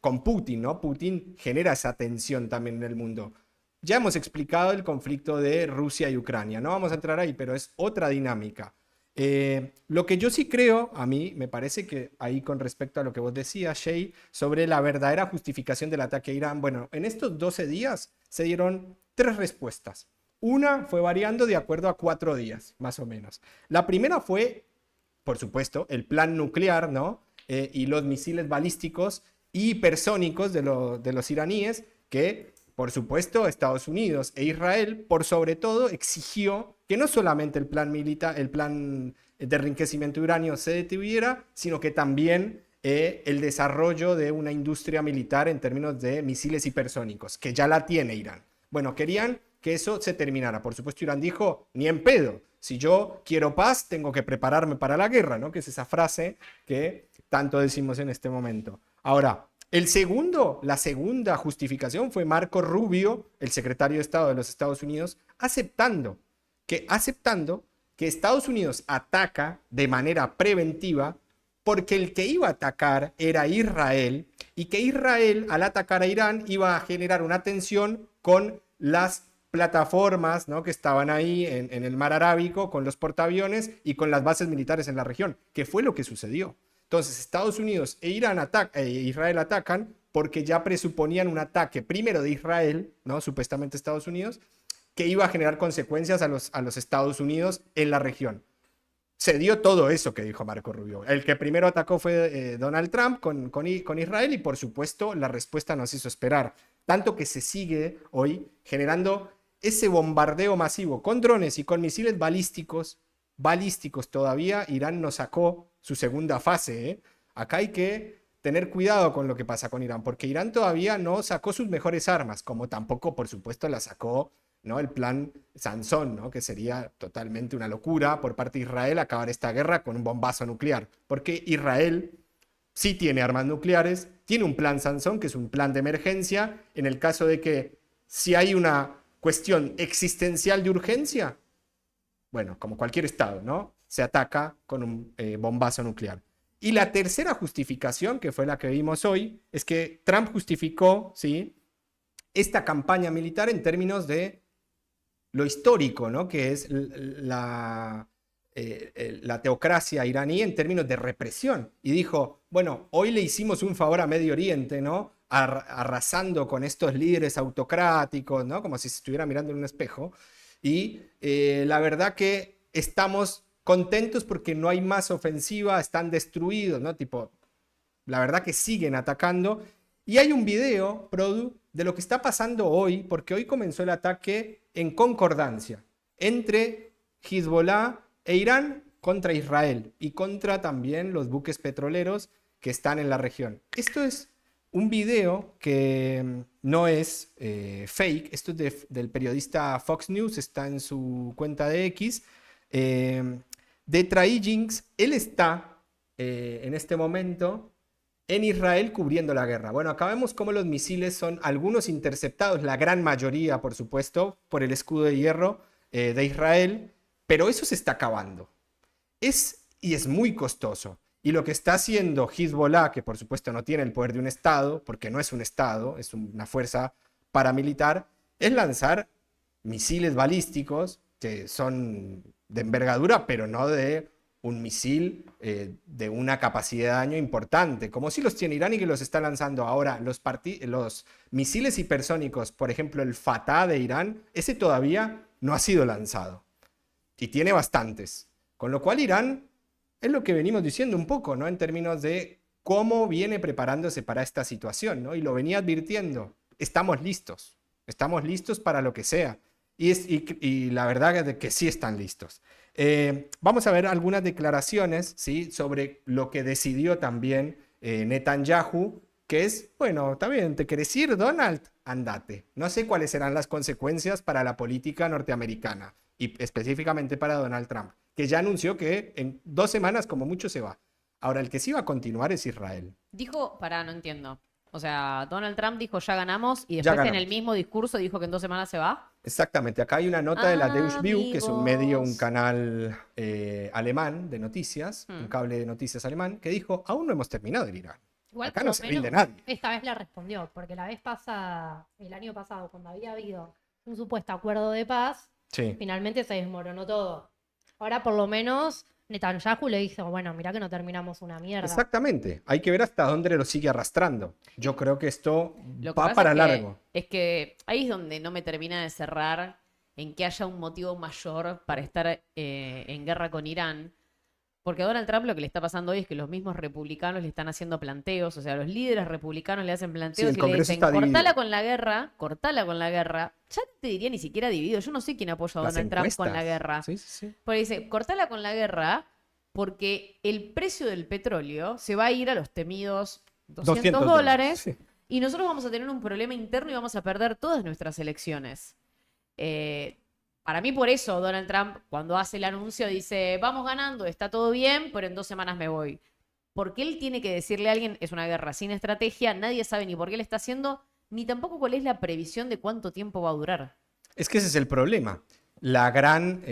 con Putin, ¿no? Putin genera esa tensión también en el mundo. Ya hemos explicado el conflicto de Rusia y Ucrania, no vamos a entrar ahí, pero es otra dinámica. Lo que yo sí creo, a mí me parece que ahí con respecto a lo que vos decías, Shay, sobre la verdadera justificación del ataque a Irán, bueno, en estos 12 días se dieron 3 respuestas. Una fue variando de acuerdo a 4 días, más o menos. La primera fue, por supuesto, el plan nuclear, ¿no? Y los misiles balísticos hipersónicos de los iraníes, que, por supuesto, Estados Unidos e Israel, por sobre todo, exigió que no solamente el plan militar, el plan de enriquecimiento de uranio se detuviera, sino que también el desarrollo de una industria militar en términos de misiles hipersónicos, que ya la tiene Irán. Bueno, querían que eso se terminara. Por supuesto, Irán dijo, ni en pedo. Si yo quiero paz, tengo que prepararme para la guerra, ¿no? Que es esa frase que tanto decimos en este momento. Ahora, la segunda justificación fue Marco Rubio, el secretario de Estado de los Estados Unidos, aceptando que Estados Unidos ataca de manera preventiva porque el que iba a atacar era Israel y que Israel, al atacar a Irán, iba a generar una tensión con las plataformas, ¿no? Que estaban ahí en el mar Arábico, con los portaaviones y con las bases militares en la región, que fue lo que sucedió. Entonces, Estados Unidos e Israel atacan porque ya presuponían un ataque primero de Israel, ¿no? Supuestamente Estados Unidos, que iba a generar consecuencias a los Estados Unidos en la región. Se dio todo eso que dijo Marco Rubio. El que primero atacó fue Donald Trump con Israel y, por supuesto, la respuesta nos hizo esperar. Tanto que se sigue hoy generando ese bombardeo masivo con drones y con misiles balísticos todavía. Irán no sacó su segunda fase, ¿eh? Acá hay que tener cuidado con lo que pasa con Irán, porque Irán todavía no sacó sus mejores armas, como tampoco, por supuesto, la sacó, ¿no? El plan Sansón, ¿no? Que sería totalmente una locura por parte de Israel acabar esta guerra con un bombazo nuclear, porque Israel sí tiene armas nucleares, tiene un plan Sansón, que es un plan de emergencia, en el caso de que si hay una cuestión existencial de urgencia, bueno, como cualquier estado, ¿no? Se ataca con un bombazo nuclear. Y la tercera justificación, que fue la que vimos hoy, es que Trump justificó, ¿sí?, esta campaña militar en términos de lo histórico, ¿no? Que es la teocracia iraní en términos de represión. Y dijo, bueno, hoy le hicimos un favor a Medio Oriente, ¿no? Arrasando con estos líderes autocráticos, ¿no? Como si se estuviera mirando en un espejo. Y la verdad que estamos contentos porque no hay más ofensiva, están destruidos, ¿no? Tipo, la verdad que siguen atacando. Y hay un video, Produ, de lo que está pasando hoy, porque hoy comenzó el ataque en concordancia entre Hezbollah e Irán contra Israel y contra también los buques petroleros que están en la región. Esto es un video que no es fake, esto es del periodista Fox News, está en su cuenta de X, de Trae Jinx. Él está en este momento en Israel cubriendo la guerra. Bueno, acá vemos cómo los misiles son algunos interceptados, la gran mayoría, por supuesto, por el escudo de hierro de Israel, pero eso se está acabando. Y es muy costoso. Y lo que está haciendo Hezbollah, que por supuesto no tiene el poder de un Estado, porque no es un Estado, es una fuerza paramilitar, es lanzar misiles balísticos que son de envergadura, pero no de un misil de una capacidad de daño importante, como si los tiene Irán y que los está lanzando ahora. Los misiles hipersónicos, por ejemplo, el Fatah de Irán, ese todavía no ha sido lanzado. Y tiene bastantes. Con lo cual Irán es lo que venimos diciendo un poco, ¿no? En términos de cómo viene preparándose para esta situación, ¿no? Y lo venía advirtiendo. Estamos listos para lo que sea. Y la verdad es que sí están listos. Vamos a ver algunas declaraciones, ¿sí? Sobre lo que decidió también Netanyahu, que es, bueno, está bien, ¿te querés ir, Donald? Andate. No sé cuáles serán las consecuencias para la política norteamericana y específicamente para Donald Trump, que ya anunció que en 2 semanas como mucho se va. Ahora, el que sí va a continuar es Israel. Dijo, no entiendo. O sea, Donald Trump dijo ya ganamos y Ya después en ganamos. el mismo discurso dijo que en 2 semanas se va. Exactamente, acá hay una nota de la Deutsche Welle, que es un medio, un Amigos. canal alemán de noticias, un Hmm. cable de noticias alemán, que dijo, aún no hemos terminado en Irán. Igual Acá por no lo se rinde menos nadie. esta vez la respondió, porque la vez pasada, el año pasado, cuando había habido un supuesto acuerdo de paz, Sí. finalmente se desmoronó todo. Ahora por lo menos Netanyahu le dijo, bueno, mirá que no terminamos una mierda. Exactamente, hay que ver hasta dónde lo sigue arrastrando. Yo creo que esto Lo que va pasa para es que, largo. es que ahí es donde no me termina de cerrar en que haya un motivo mayor para estar en guerra con Irán. Porque a Donald Trump lo que le está pasando hoy es que los mismos republicanos le están haciendo planteos, o sea, los líderes republicanos le hacen planteos el y le Congreso dicen, está dividido. cortala con la guerra. Ya no te diría ni siquiera dividido, yo no sé quién apoya a Las Donald Trump con la encuestas. guerra. Sí, sí, sí. Porque dice, cortala con la guerra porque el precio del petróleo se va a ir a los temidos 200 dólares sí. y nosotros vamos a tener un problema interno y vamos a perder todas nuestras elecciones. Para mí, por eso, Donald Trump, cuando hace el anuncio, dice, vamos ganando, está todo bien, pero en 2 semanas me voy. Porque él tiene que decirle a alguien, es una guerra sin estrategia, nadie sabe ni por qué le está haciendo, ni tampoco cuál es la previsión de cuánto tiempo va a durar. Es que ese es el problema. La gran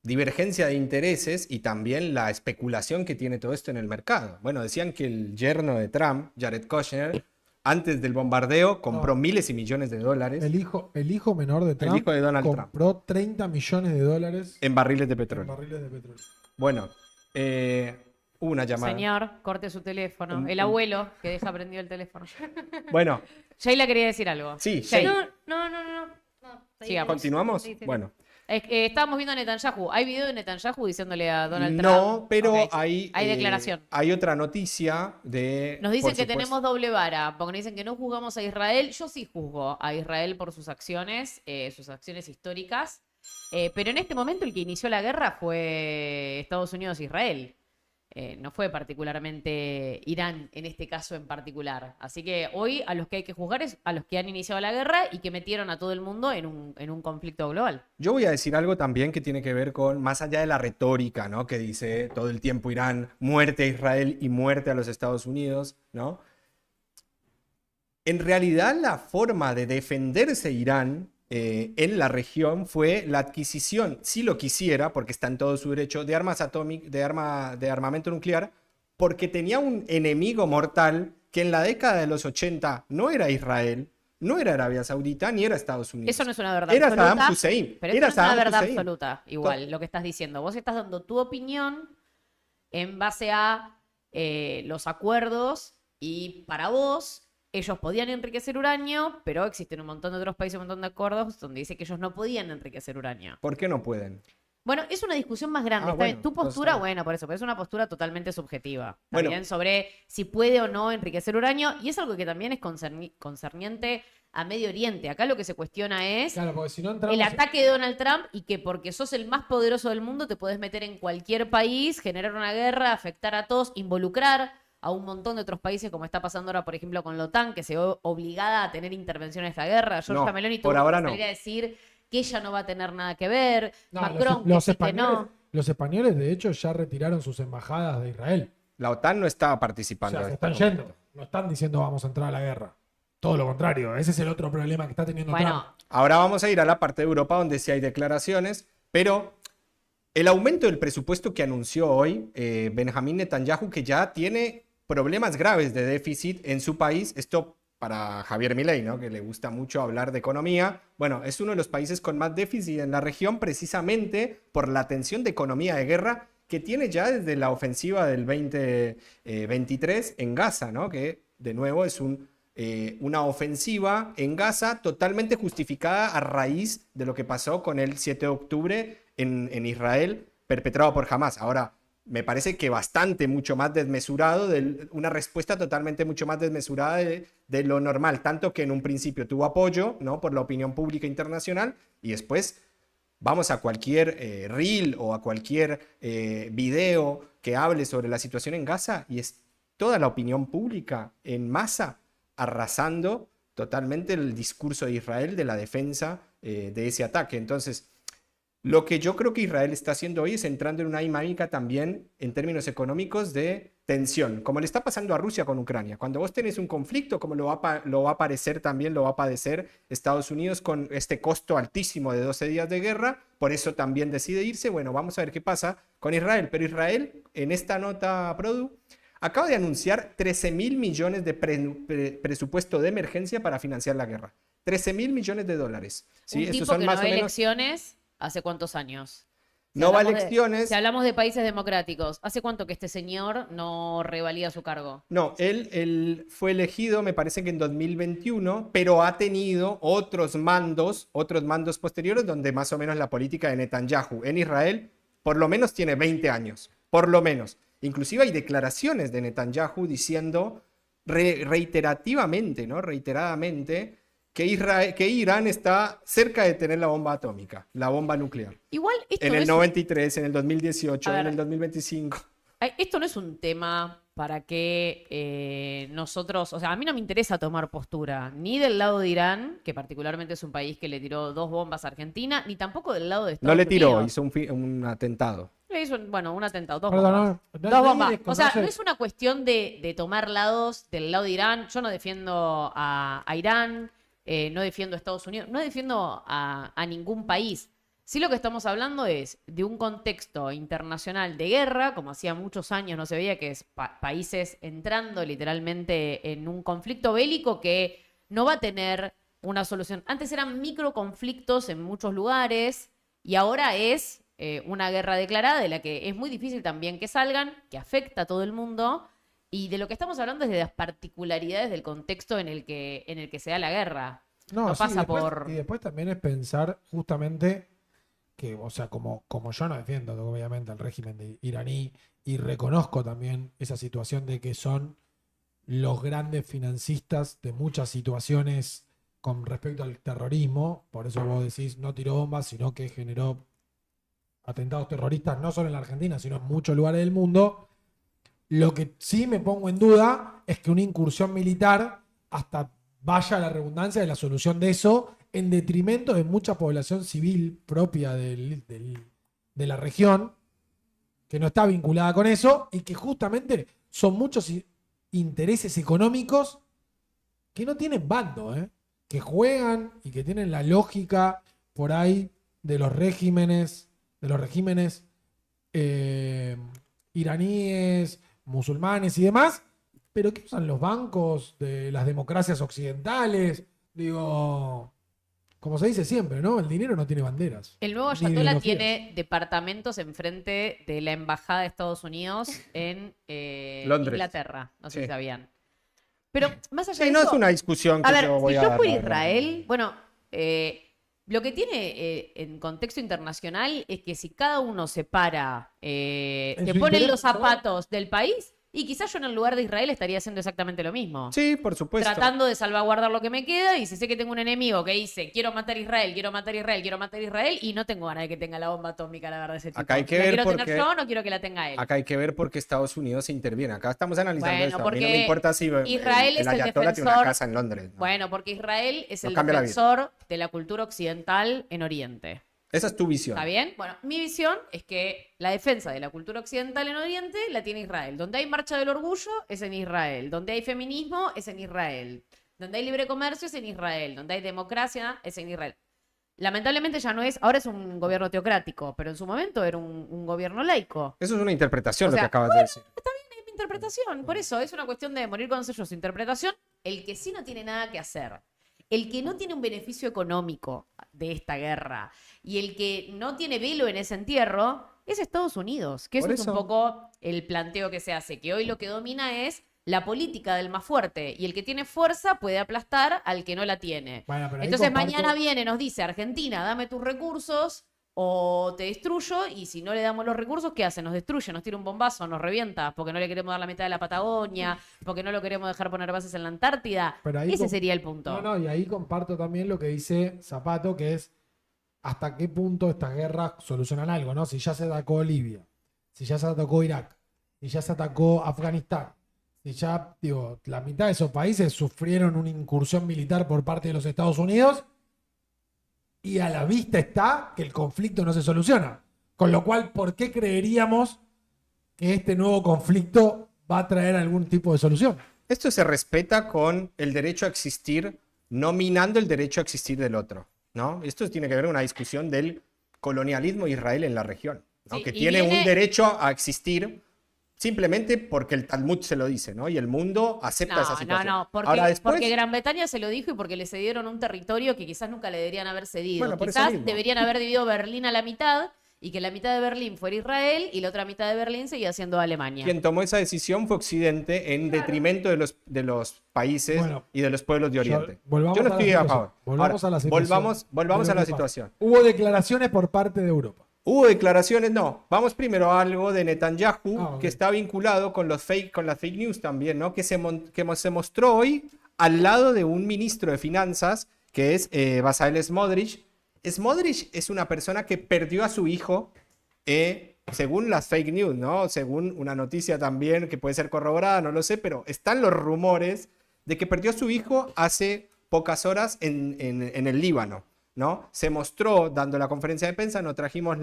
divergencia de intereses y también la especulación que tiene todo esto en el mercado. Bueno, decían que el yerno de Trump, Jared Kushner, antes del bombardeo compró No. miles y millones de dólares El hijo menor de Trump hijo de Donald Trump. compró 30 millones de dólares en barriles de en petróleo. barriles de petróleo. Bueno, hubo una llamada. Señor, corte su teléfono. Un- El un- abuelo que deja prendido el teléfono. Bueno, Sheila quería decir algo. sí, Sheila. No. Sigamos. ¿continuamos? Sí, sí. Bueno, Es que estábamos viendo a Netanyahu. ¿Hay video de Netanyahu diciéndole a Donald Trump? no, pero Ok. hay declaración. hay otra noticia de... Nos dicen por que supuesto- tenemos doble vara, porque nos dicen que no juzgamos a Israel. Yo sí juzgo a Israel por sus acciones históricas. Pero en este momento el que inició la guerra fue Estados Unidos e Israel. No fue particularmente Irán en este caso en particular. Así que hoy a los que hay que juzgar es a los que han iniciado la guerra y que metieron a todo el mundo en un conflicto global. Yo voy a decir algo también que tiene que ver con, más allá de la retórica, ¿no? Que dice todo el tiempo Irán, muerte a Israel y muerte a los Estados Unidos, ¿no? En realidad la forma de defenderse Irán en la región fue la adquisición, si lo quisiera, porque está en todo su derecho, de armas atómicas, de armamento nuclear, porque tenía un enemigo mortal que en la década de los 80 no era Israel, no era Arabia Saudita, ni era Estados Unidos. Eso no es una verdad Era absoluta. Saddam Hussein. Pero eso Era no es una Saddam verdad Hussein. absoluta, igual, lo que estás diciendo. Vos estás dando tu opinión en base a los acuerdos y para vos ellos podían enriquecer uranio, pero existen un montón de otros países, un montón de acuerdos donde dice que ellos no podían enriquecer uranio. ¿Por qué no pueden? Bueno, es una discusión más grande. Ah, está bien. bueno, Tu entonces postura, está bien. bueno, por eso, pero es una postura totalmente subjetiva. Está Bueno. bien, sobre si puede o no enriquecer uranio, y es algo que también es concerniente a Medio Oriente. Acá lo que se cuestiona es Claro, porque si no entramos. el ataque de Donald Trump y que porque sos el más poderoso del mundo te podés meter en cualquier país, generar una guerra, afectar a todos, involucrar a un montón de otros países, como está pasando ahora, por ejemplo, con la OTAN, que se ve obligada a tener intervención en esta guerra. Giorgia No, Meloni por tuvo ahora que no. salir a decir que ella no va a tener nada que ver. No, Macron, los que sí, que españoles, no. los españoles, de hecho, ya retiraron sus embajadas de Israel. La OTAN no estaba O participando. sea, se de están este yendo. No están diciendo vamos a entrar a la guerra. Todo lo contrario. Ese es el otro problema que está teniendo Bueno, Trump. Ahora vamos a ir a la parte de Europa donde sí hay declaraciones, pero el aumento del presupuesto que anunció hoy Benjamín Netanyahu, que ya tiene problemas graves de déficit en su país, esto para Javier Milei, ¿no? Que le gusta mucho hablar de economía, bueno, es uno de los países con más déficit en la región precisamente por la tensión de economía de guerra que tiene ya desde la ofensiva del 2023 en Gaza, ¿no? Que de nuevo es una ofensiva en Gaza totalmente justificada a raíz de lo que pasó con el 7 de octubre en Israel, perpetrado por Hamas. Ahora, me parece que bastante, mucho más desmesurado, una respuesta totalmente mucho más desmesurada de lo normal, tanto que en un principio tuvo apoyo, ¿no? Por la opinión pública internacional y después vamos a cualquier reel o a cualquier video que hable sobre la situación en Gaza y es toda la opinión pública en masa arrasando totalmente el discurso de Israel de la defensa de ese ataque. Entonces, lo que yo creo que Israel está haciendo hoy es entrando en una dinámica también en términos económicos de tensión, como le está pasando a Rusia con Ucrania. Cuando vos tenés un conflicto, como lo va a parecer también, lo va a padecer Estados Unidos con este costo altísimo de 12 días de guerra, por eso también decide irse. Bueno, vamos a ver qué pasa con Israel. Pero Israel, en esta nota, Produ, acaba de anunciar 13.000 millones de presupuesto de emergencia para financiar la guerra. 13.000 millones de dólares. ¿Sí? Un Estos tipo son que más no o ve menos... elecciones, ¿hace cuántos años? No va a hablamos elecciones. Si hablamos de países democráticos, ¿hace cuánto que este señor no revalida su cargo? No, él fue elegido, me parece que en 2021, pero ha tenido otros mandos posteriores donde más o menos la política de Netanyahu en Israel por lo menos tiene 20 años, por lo menos. Inclusive hay declaraciones de Netanyahu diciendo reiterativamente, ¿no? Reiteradamente, que Irán está cerca de tener la bomba atómica, la bomba nuclear. Igual esto En no el es 93, en el 2018, A ver. en el 2025. Esto no es un tema para que nosotros, o sea, a mí no me interesa tomar postura, ni del lado de Irán, que particularmente es un país que le tiró 2 bombas a Argentina, ni tampoco del lado de Estados No le tiró, Unidos. hizo un atentado. Le hizo, bueno, un atentado, 2 Perdón, bombas. no, 2 nadie bombas. O sea, desconoce- no es una cuestión de tomar lados del lado de Irán. Yo no defiendo a Irán, no defiendo a Estados Unidos, no defiendo a ningún país. Sí, lo que estamos hablando es de un contexto internacional de guerra, como hacía muchos años no se veía, que es países entrando literalmente en un conflicto bélico que no va a tener una solución. Antes eran microconflictos en muchos lugares y ahora es una guerra declarada de la que es muy difícil también que salgan, que afecta a todo el mundo. Y de lo que estamos hablando es de las particularidades del contexto en el que se da la guerra. No sí, pasa después- por... Y después también es pensar justamente que, o sea, como yo no defiendo obviamente al régimen de iraní y reconozco también esa situación de que son los grandes financistas de muchas situaciones con respecto al terrorismo, por eso vos decís no tiró bombas, sino que generó atentados terroristas no solo en la Argentina, sino en muchos lugares del mundo. Lo que sí me pongo en duda es que una incursión militar hasta vaya a la redundancia de la solución de eso en detrimento de mucha población civil propia de la región que no está vinculada con eso y que justamente son muchos intereses económicos que no tienen bando, que juegan y que tienen la lógica por ahí de los regímenes iraníes, musulmanes y demás, pero que usan los bancos de las democracias occidentales. Digo, como se dice siempre, ¿no? El dinero no tiene banderas. El nuevo ni Ayatollah ideologías. tiene departamentos enfrente de la Embajada de Estados Unidos en Londres. Inglaterra. No sé Sí. si sabían. Pero más allá Sí, de no eso... es una discusión que A ver, yo voy si a yo dar, fuera la verdad. Israel, bueno, lo que tiene en contexto internacional es que si cada uno se para, En se su ponen interés los personal. zapatos del país, y quizás yo en el lugar de Israel estaría haciendo exactamente lo mismo. Sí, por supuesto. Tratando de salvaguardar lo que me queda, y si sé que tengo un enemigo que dice quiero matar a Israel, quiero matar a Israel, quiero matar a Israel, y no tengo ganas de que tenga la bomba atómica, la verdad, ese tipo. Acá hay que ¿La ver quiero porque- tener yo no quiero que la tenga él? Acá hay que ver por qué Estados Unidos se interviene. Acá estamos analizando Bueno, esto. A mí no porque me importa si Israel es el Ayatollah tiene una defensor- casa en Londres. ¿no? Bueno, porque Israel es No el cambia la vida. defensor de la cultura occidental en Oriente. Esa es tu visión. ¿Está bien? Bueno, mi visión es que la defensa de la cultura occidental en Oriente la tiene Israel. Donde hay marcha del orgullo es en Israel. Donde hay feminismo es en Israel. Donde hay libre comercio es en Israel. Donde hay democracia es en Israel. Lamentablemente ya no es, ahora es un gobierno teocrático, pero en su momento era un gobierno laico. Eso es una interpretación O lo sea, que acabas de decir. Es mi interpretación, por eso es una cuestión de morir con sellos su interpretación. El que sí no tiene nada que hacer, el que no tiene un beneficio económico de esta guerra y el que no tiene velo en ese entierro es Estados Unidos, que eso Por es un eso. poco el planteo que se hace, que hoy lo que domina es la política del más fuerte y el que tiene fuerza puede aplastar al que no la tiene. Bueno, pero ahí Entonces comparto- mañana viene, nos dice Argentina, dame tus recursos, o te destruyo, y si no le damos los recursos, ¿qué hace? Nos destruye, nos tira un bombazo, nos revienta, porque no le queremos dar la mitad de la Patagonia, porque no lo queremos dejar poner bases en la Antártida. Pero ahí Ese sería el punto. No, y ahí comparto también lo que dice Zapato, que es hasta qué punto estas guerras solucionan algo, ¿no? Si ya se atacó Libia, si ya se atacó Irak, si ya se atacó Afganistán, si ya, digo, la mitad de esos países sufrieron una incursión militar por parte de los Estados Unidos, y a la vista está que el conflicto no se soluciona. Con lo cual, ¿por qué creeríamos que este nuevo conflicto va a traer algún tipo de solución? Esto se respeta con el derecho a existir, no minando el derecho a existir del otro, ¿no? Esto tiene que ver con una discusión del colonialismo de Israel en la región, ¿no? Sí, Que y tiene viene- un derecho a existir simplemente porque el Talmud se lo dice, ¿no? Y el mundo acepta esa situación. No, porque, Ahora después, porque Gran Bretaña se lo dijo y porque le cedieron un territorio que quizás nunca le deberían haber cedido. Bueno, por eso Quizás mismo. deberían haber dividido Berlín a la mitad y que la mitad de Berlín fuera Israel y la otra mitad de Berlín seguía siendo Alemania. quien tomó esa decisión fue Occidente en detrimento de los países Bueno, y de los pueblos de Oriente. volvamos Yo no a la estoy a situación. favor. Volvamos Ahora, a la situación. volvamos de a lo la que pasa. situación. Hubo declaraciones por parte de Europa. Hubo declaraciones, no. Vamos primero a algo de Netanyahu, Ah, ok. que está vinculado con las fake news también, ¿no? Que se mostró hoy al lado de un ministro de finanzas, que es Bezalel Smotrich. Smotrich es una persona que perdió a su hijo, según las fake news, ¿no? Según una noticia también que puede ser corroborada, no lo sé, pero están los rumores de que perdió a su hijo hace pocas horas en el Líbano, ¿no? Se mostró dando la conferencia de prensa, no trajimos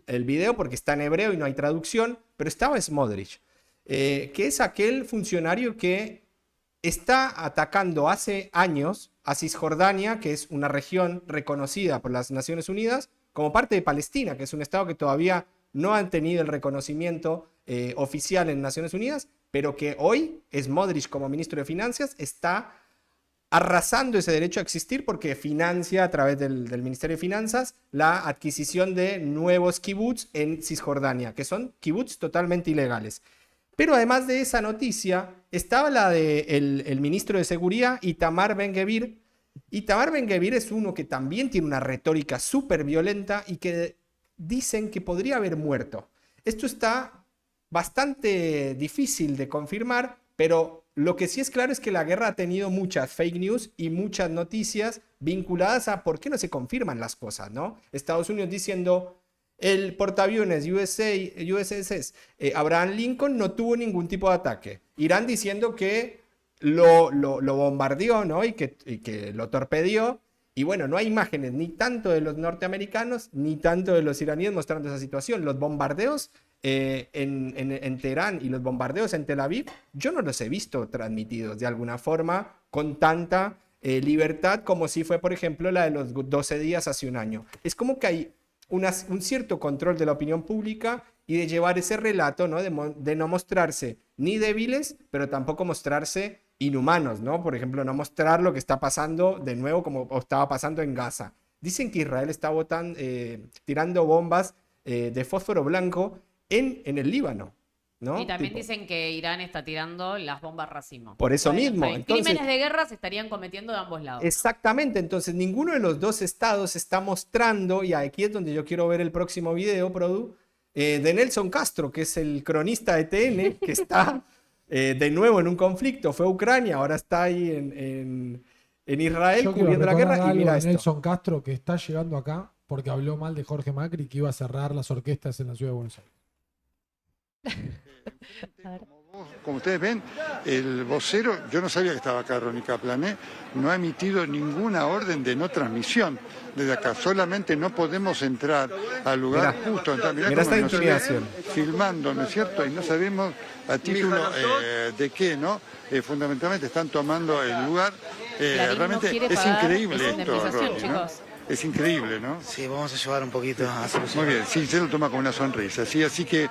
el video porque está en hebreo y no hay traducción, pero estaba Smotrich, que es aquel funcionario que está atacando hace años a Cisjordania, que es una región reconocida por las Naciones Unidas, como parte de Palestina, que es un estado que todavía no han tenido el reconocimiento oficial en Naciones Unidas, pero que hoy Smotrich, como ministro de Finanzas, está arrasando ese derecho a existir porque financia a través del Ministerio de Finanzas la adquisición de nuevos kibbutz en Cisjordania, que son kibbutz totalmente ilegales. Pero además de esa noticia, estaba la del ministro de Seguridad, Itamar Ben-Gvir. Itamar Ben-Gvir es uno que también tiene una retórica súper violenta y que dicen que podría haber muerto. Esto está bastante difícil de confirmar, pero lo que sí es claro es que la guerra ha tenido muchas fake news y muchas noticias vinculadas a por qué no se confirman las cosas, ¿no? Estados Unidos diciendo el portaaviones USS Abraham Lincoln no tuvo ningún tipo de ataque. Irán diciendo que lo bombardeó, ¿no? Y que lo torpedeó. Y bueno, no hay imágenes ni tanto de los norteamericanos ni tanto de los iraníes mostrando esa situación. Los bombardeos en Teherán y los bombardeos en Tel Aviv, yo no los he visto transmitidos de alguna forma con tanta libertad como si fue, por ejemplo, la de los 12 días hace un año. Es como que hay un cierto control de la opinión pública y de llevar ese relato, ¿no? De no mostrarse ni débiles, pero tampoco mostrarse inhumanos, ¿no? Por ejemplo, no mostrar lo que está pasando de nuevo como estaba pasando en Gaza. Dicen que Israel está tirando bombas de fósforo blanco en el Líbano, ¿no? Y también Tipo, dicen que Irán está tirando las bombas racimo. Por eso mismo, está bien. entonces- Crímenes de guerra se estarían cometiendo de ambos lados. Exactamente, entonces ninguno de los dos estados está mostrando, y aquí es donde yo quiero ver el próximo video, Produ, de Nelson Castro, que es el cronista de TN, que está de nuevo en un conflicto, fue a Ucrania, ahora está ahí en Israel Yo quiero cubriendo la recordar guerra, y algo mira de esto. Nelson Castro, que está llegando acá porque habló mal de Jorge Macri, que iba a cerrar las orquestas en la ciudad de Buenos Aires. A ver. Como ustedes ven, el vocero, yo no sabía que estaba acá Ronnie Kaplan, no ha emitido ninguna orden de no transmisión desde acá. Solamente no podemos entrar al lugar Mirá, justo. Mirá mirá cómo esta nos ve intimidación. filmando, ¿no es cierto? Y no sabemos a título de qué, ¿no? Fundamentalmente están tomando el lugar. Clarín no Realmente quiere es pagar increíble esa esto, indemnización, Ronnie, ¿no? chicos. Es increíble, ¿no? Sí, vamos a ayudar un poquito a Muy solucionar. bien, sí, se lo toma con una sonrisa. ¿Sí? Así que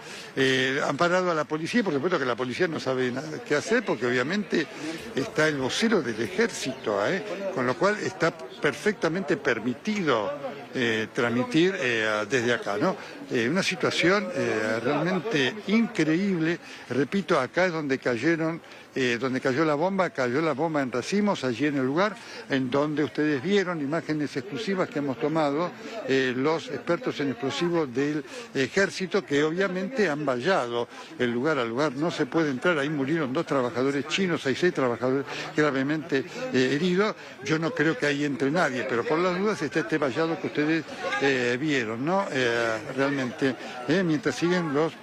han parado a la policía, por supuesto que la policía no sabe nada qué hacer, porque obviamente está el vocero del ejército, con lo cual está perfectamente permitido transmitir desde acá, ¿no? Una situación realmente increíble. Repito, acá es donde cayeron donde cayó la bomba en racimos, allí en el lugar en donde ustedes vieron imágenes exclusivas que hemos tomado los expertos en explosivos del ejército, que obviamente han vallado el lugar al lugar. No se puede entrar, ahí murieron 2 trabajadores chinos, hay 6 trabajadores gravemente heridos. Yo no creo que ahí entre nadie, pero por las dudas está este vallado que ustedes vieron, ¿no? Realmente, mientras siguen los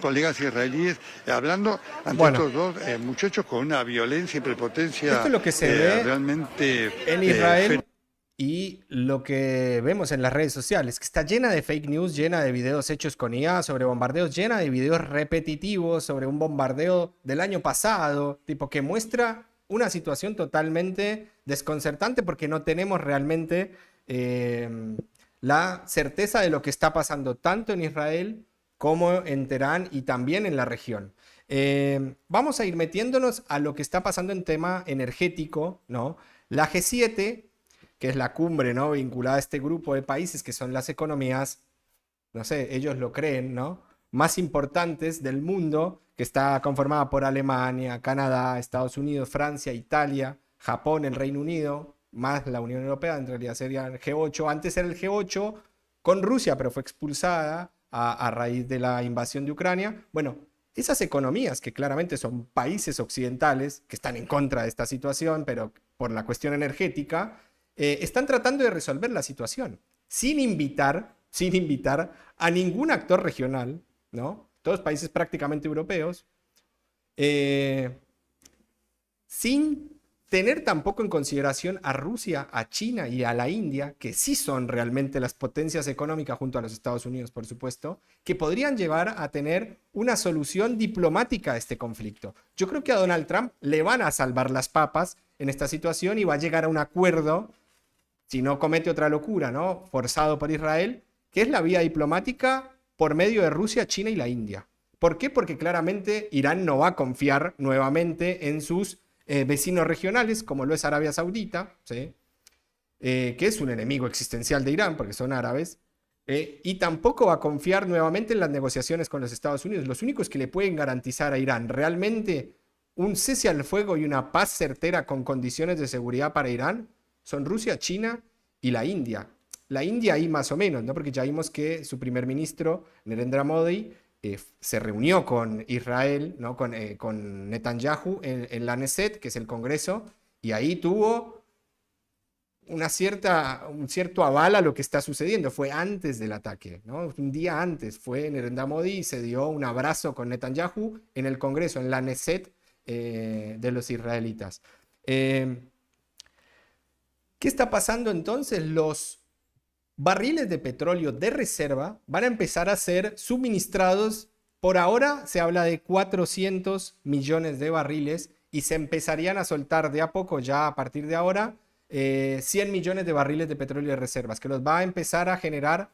colegas israelíes hablando ante estos 2 muchachos con una violencia y prepotencia Esto es lo que se ve realmente en Israel y lo que vemos en las redes sociales, que está llena de fake news, llena de videos hechos con IA sobre bombardeos, llena de videos repetitivos sobre un bombardeo del año pasado, tipo que muestra una situación totalmente desconcertante porque no tenemos realmente la certeza de lo que está pasando tanto en Israel como en Teherán y también en la región. Vamos a ir metiéndonos a lo que está pasando en tema energético, ¿no? La G7, que es la cumbre, ¿no?, vinculada a este grupo de países que son las economías, no sé, ellos lo creen, ¿no?, más importantes del mundo, que está conformada por Alemania, Canadá, Estados Unidos, Francia, Italia, Japón, el Reino Unido, más la Unión Europea, en realidad sería el G8. Antes era el G8 con Rusia, pero fue expulsada a raíz de la invasión de Ucrania. Bueno, esas economías que claramente son países occidentales que están en contra de esta situación, pero por la cuestión energética, están tratando de resolver la situación sin invitar a ningún actor regional, ¿no? Todos países prácticamente europeos, sin tener tampoco en consideración a Rusia, a China y a la India, que sí son realmente las potencias económicas junto a los Estados Unidos, por supuesto, que podrían llevar a tener una solución diplomática a este conflicto. Yo creo que a Donald Trump le van a salvar las papas en esta situación y va a llegar a un acuerdo, si no comete otra locura, ¿no?, forzado por Israel, que es la vía diplomática por medio de Rusia, China y la India. ¿Por qué? Porque claramente Irán no va a confiar nuevamente en sus vecinos regionales, como lo es Arabia Saudita, ¿sí?, que es un enemigo existencial de Irán, porque son árabes, y tampoco va a confiar nuevamente en las negociaciones con los Estados Unidos. Los únicos que le pueden garantizar a Irán realmente un cese al fuego y una paz certera con condiciones de seguridad para Irán son Rusia, China y la India. La India ahí más o menos, ¿no?, porque ya vimos que su primer ministro, Narendra Modi, se reunió con Israel, ¿no?, con Netanyahu en la Knesset, que es el Congreso, y ahí tuvo un cierto aval a lo que está sucediendo. Fue antes del ataque, ¿no? Un día antes fue Narendra Modi y se dio un abrazo con Netanyahu en el Congreso, en la Knesset de los israelitas. ¿Qué está pasando entonces? Los barriles de petróleo de reserva van a empezar a ser suministrados. Por ahora se habla de 400 millones de barriles y se empezarían a soltar de a poco, ya a partir de ahora, 100 millones de barriles de petróleo de reservas, que los va a empezar a generar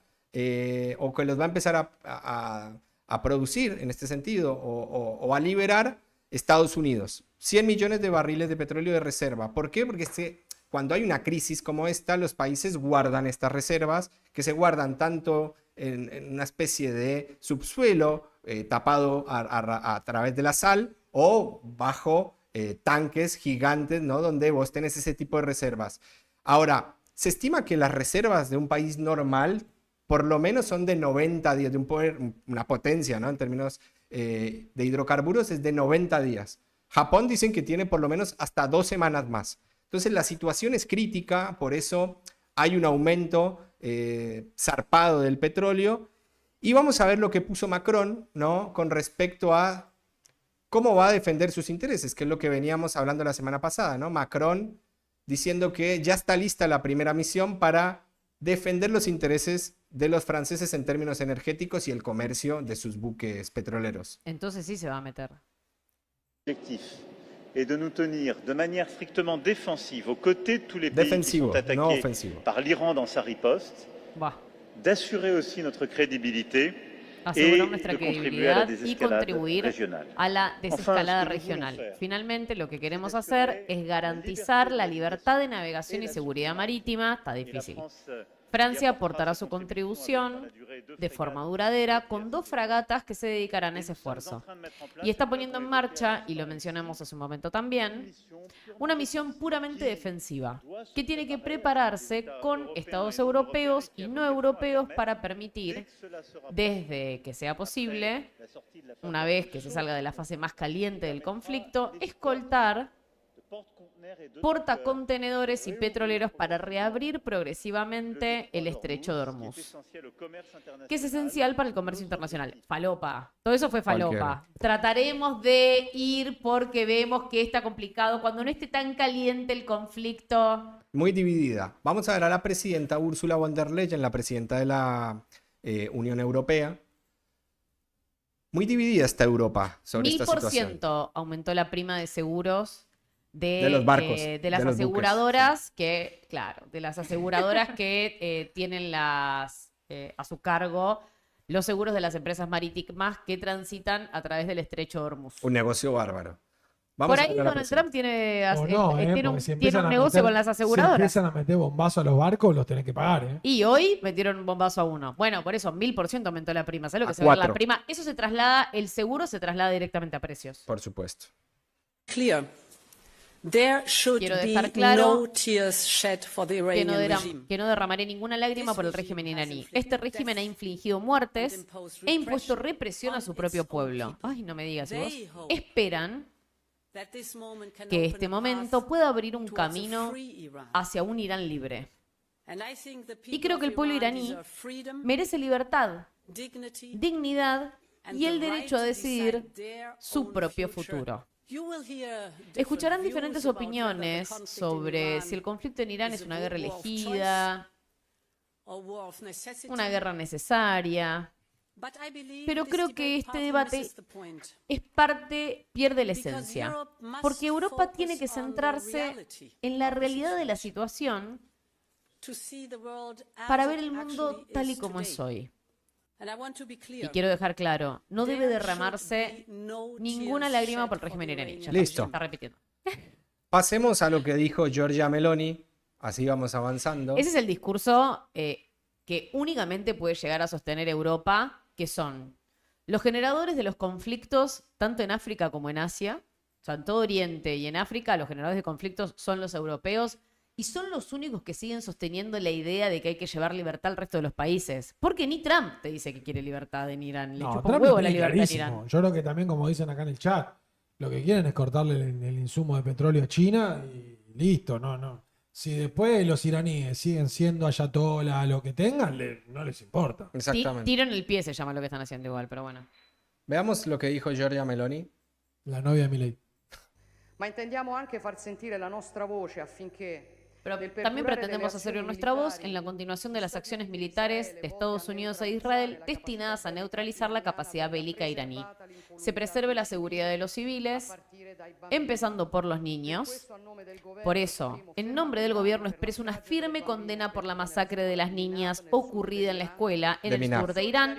o que los va a empezar a producir en este sentido o a liberar Estados Unidos. 100 millones de barriles de petróleo de reserva. ¿Por qué? Porque cuando hay una crisis como esta, los países guardan estas reservas, que se guardan tanto en una especie de subsuelo tapado a través de la sal o bajo tanques gigantes, ¿no?, donde vos tenés ese tipo de reservas. Ahora, se estima que las reservas de un país normal por lo menos son de 90 días, de una potencia, ¿no?, en términos de hidrocarburos es de 90 días. Japón dicen que tiene por lo menos hasta 2 semanas más. Entonces la situación es crítica, por eso hay un aumento zarpado del petróleo. Y vamos a ver lo que puso Macron, ¿no?, con respecto a cómo va a defender sus intereses, que es lo que veníamos hablando la semana pasada, ¿no? Macron diciendo que ya está lista la primera misión para defender los intereses de los franceses en términos energéticos y el comercio de sus buques petroleros. Entonces sí se va a meter. Et de nous tenir de manière strictement défensive aux côtés de tous les pays qui sont attaqués par l'Iran dans sa riposte, d'assurer aussi notre crédibilité et asegurar nuestra de contribuer à la credibilidad y désescalade contribuir régionale. a la desescalada Enfin, ce que nous regional. voulons faire, Finalmente, lo que queremos hacer es garantizar la libertad de navegación y seguridad marítima. Está et la difícil. France Francia aportará su contribución de forma duradera con 2 fragatas que se dedicarán a ese esfuerzo. Y está poniendo en marcha, y lo mencionamos hace un momento también, una misión puramente defensiva, que tiene que prepararse con estados europeos y no europeos para permitir, desde que sea posible, una vez que se salga de la fase más caliente del conflicto, escoltar portacontenedores y petroleros para reabrir progresivamente el estrecho de Hormuz, que es esencial para el comercio internacional. Falopa. Todo eso fue falopa. Trataremos de ir porque vemos que está complicado cuando no esté tan caliente el conflicto. Muy dividida. Vamos a ver a la presidenta Ursula von der Leyen, la presidenta de la Unión Europea. Muy dividida está Europa sobre esta situación. 1000% aumentó la prima de seguros de los barcos, de las aseguradoras que, claro, de las aseguradoras que tienen a su cargo los seguros de las empresas marítimas que transitan a través del estrecho de Hormuz. Un negocio bárbaro. Por ahí Donald Trump tiene un negocio con las aseguradoras. Si empiezan a meter bombazo a los barcos, los tienen que pagar, ¿eh? Y hoy metieron un bombazo a uno. Bueno, por eso 1000% aumentó la prima. ¿Sabes lo que se ve la prima? Eso se traslada, el seguro se traslada directamente a precios. Por supuesto. Clear. There should Quiero dejar be claro no tears shed for the Iranian regime. que no derramaré ninguna lágrima por el régimen iraní. Este régimen ha infligido muertes e impuesto represión a su propio pueblo. Ay, no me digas, vos. Esperan que este momento pueda abrir un camino hacia un Irán libre. Y creo que el pueblo iraní merece libertad, dignidad y el derecho a decidir su propio futuro. Escucharán diferentes opiniones sobre si el conflicto en Irán es una guerra elegida, una guerra necesaria, pero creo que este debate pierde la esencia, porque Europa tiene que centrarse en la realidad de la situación para ver el mundo tal y como es hoy. Y quiero dejar claro, no debe derramarse ninguna lágrima por el régimen iraní. Ya Listo. Está repitiendo. Pasemos a lo que dijo Giorgia Meloni. Así vamos avanzando. Ese es el discurso que únicamente puede llegar a sostener Europa, que son los generadores de los conflictos, tanto en África como en Asia. O sea, en todo Oriente y en África, los generadores de conflictos son los europeos. Y son los únicos que siguen sosteniendo la idea de que hay que llevar libertad al resto de los países. Porque ni Trump te dice que quiere libertad en Irán. Le chupa un huevo la libertad en Irán. Yo creo que también, como dicen acá en el chat, lo que quieren es cortarle el insumo de petróleo a China y listo, no. Si después los iraníes siguen siendo ayatollah, lo que tengan, no les importa. Exactamente. Tiro en el pie se llama lo que están haciendo igual, pero bueno. Veamos lo que dijo Giorgia Meloni. La novia de Milei. Ma intendiamo anche far sentire la nostra voce affinché Pero también pretendemos hacer oír nuestra voz en la continuación de las acciones militares de Estados Unidos e Israel destinadas a neutralizar la capacidad bélica iraní. Se preserve la seguridad de los civiles, empezando por los niños. Por eso, en nombre del gobierno expreso una firme condena por la masacre de las niñas ocurrida en la escuela en el sur de Irán,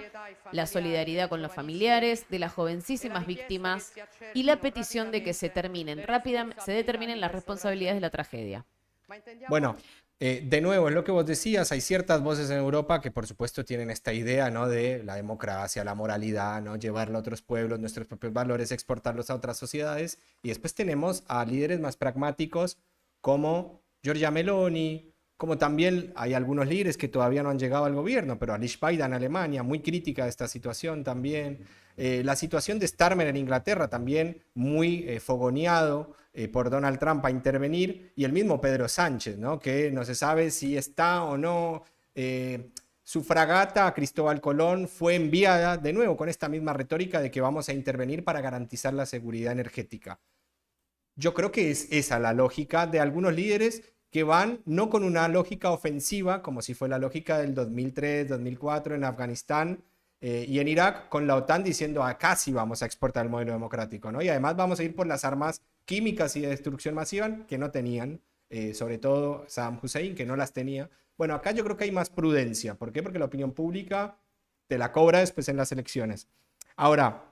la solidaridad con los familiares de las jovencísimas víctimas y la petición de que se determinen las responsabilidades de la tragedia. Bueno, de nuevo, es lo que vos decías, hay ciertas voces en Europa que por supuesto tienen esta idea, ¿no?, de la democracia, la moralidad, ¿no?, llevarla a otros pueblos, nuestros propios valores, exportarlos a otras sociedades. Y después tenemos a líderes más pragmáticos como Giorgia Meloni, como también hay algunos líderes que todavía no han llegado al gobierno, pero Alice Weidel en Alemania, muy crítica de esta situación también. La situación de Starmer en Inglaterra también muy fogoneado por Donald Trump a intervenir, y el mismo Pedro Sánchez, ¿no?, que no se sabe si está o no. Su fragata Cristóbal Colón fue enviada de nuevo con esta misma retórica de que vamos a intervenir para garantizar la seguridad energética. Yo creo que es esa la lógica de algunos líderes que van no con una lógica ofensiva, como si fue la lógica del 2003, 2004 en Afganistán y en Irak, con la OTAN diciendo acá sí vamos a exportar el modelo democrático, ¿no? Y además vamos a ir por las armas químicas y de destrucción masiva que no tenían, sobre todo Saddam Hussein, que no las tenía. Bueno, acá yo creo que hay más prudencia. ¿Por qué? Porque la opinión pública te la cobra después en las elecciones. Ahora,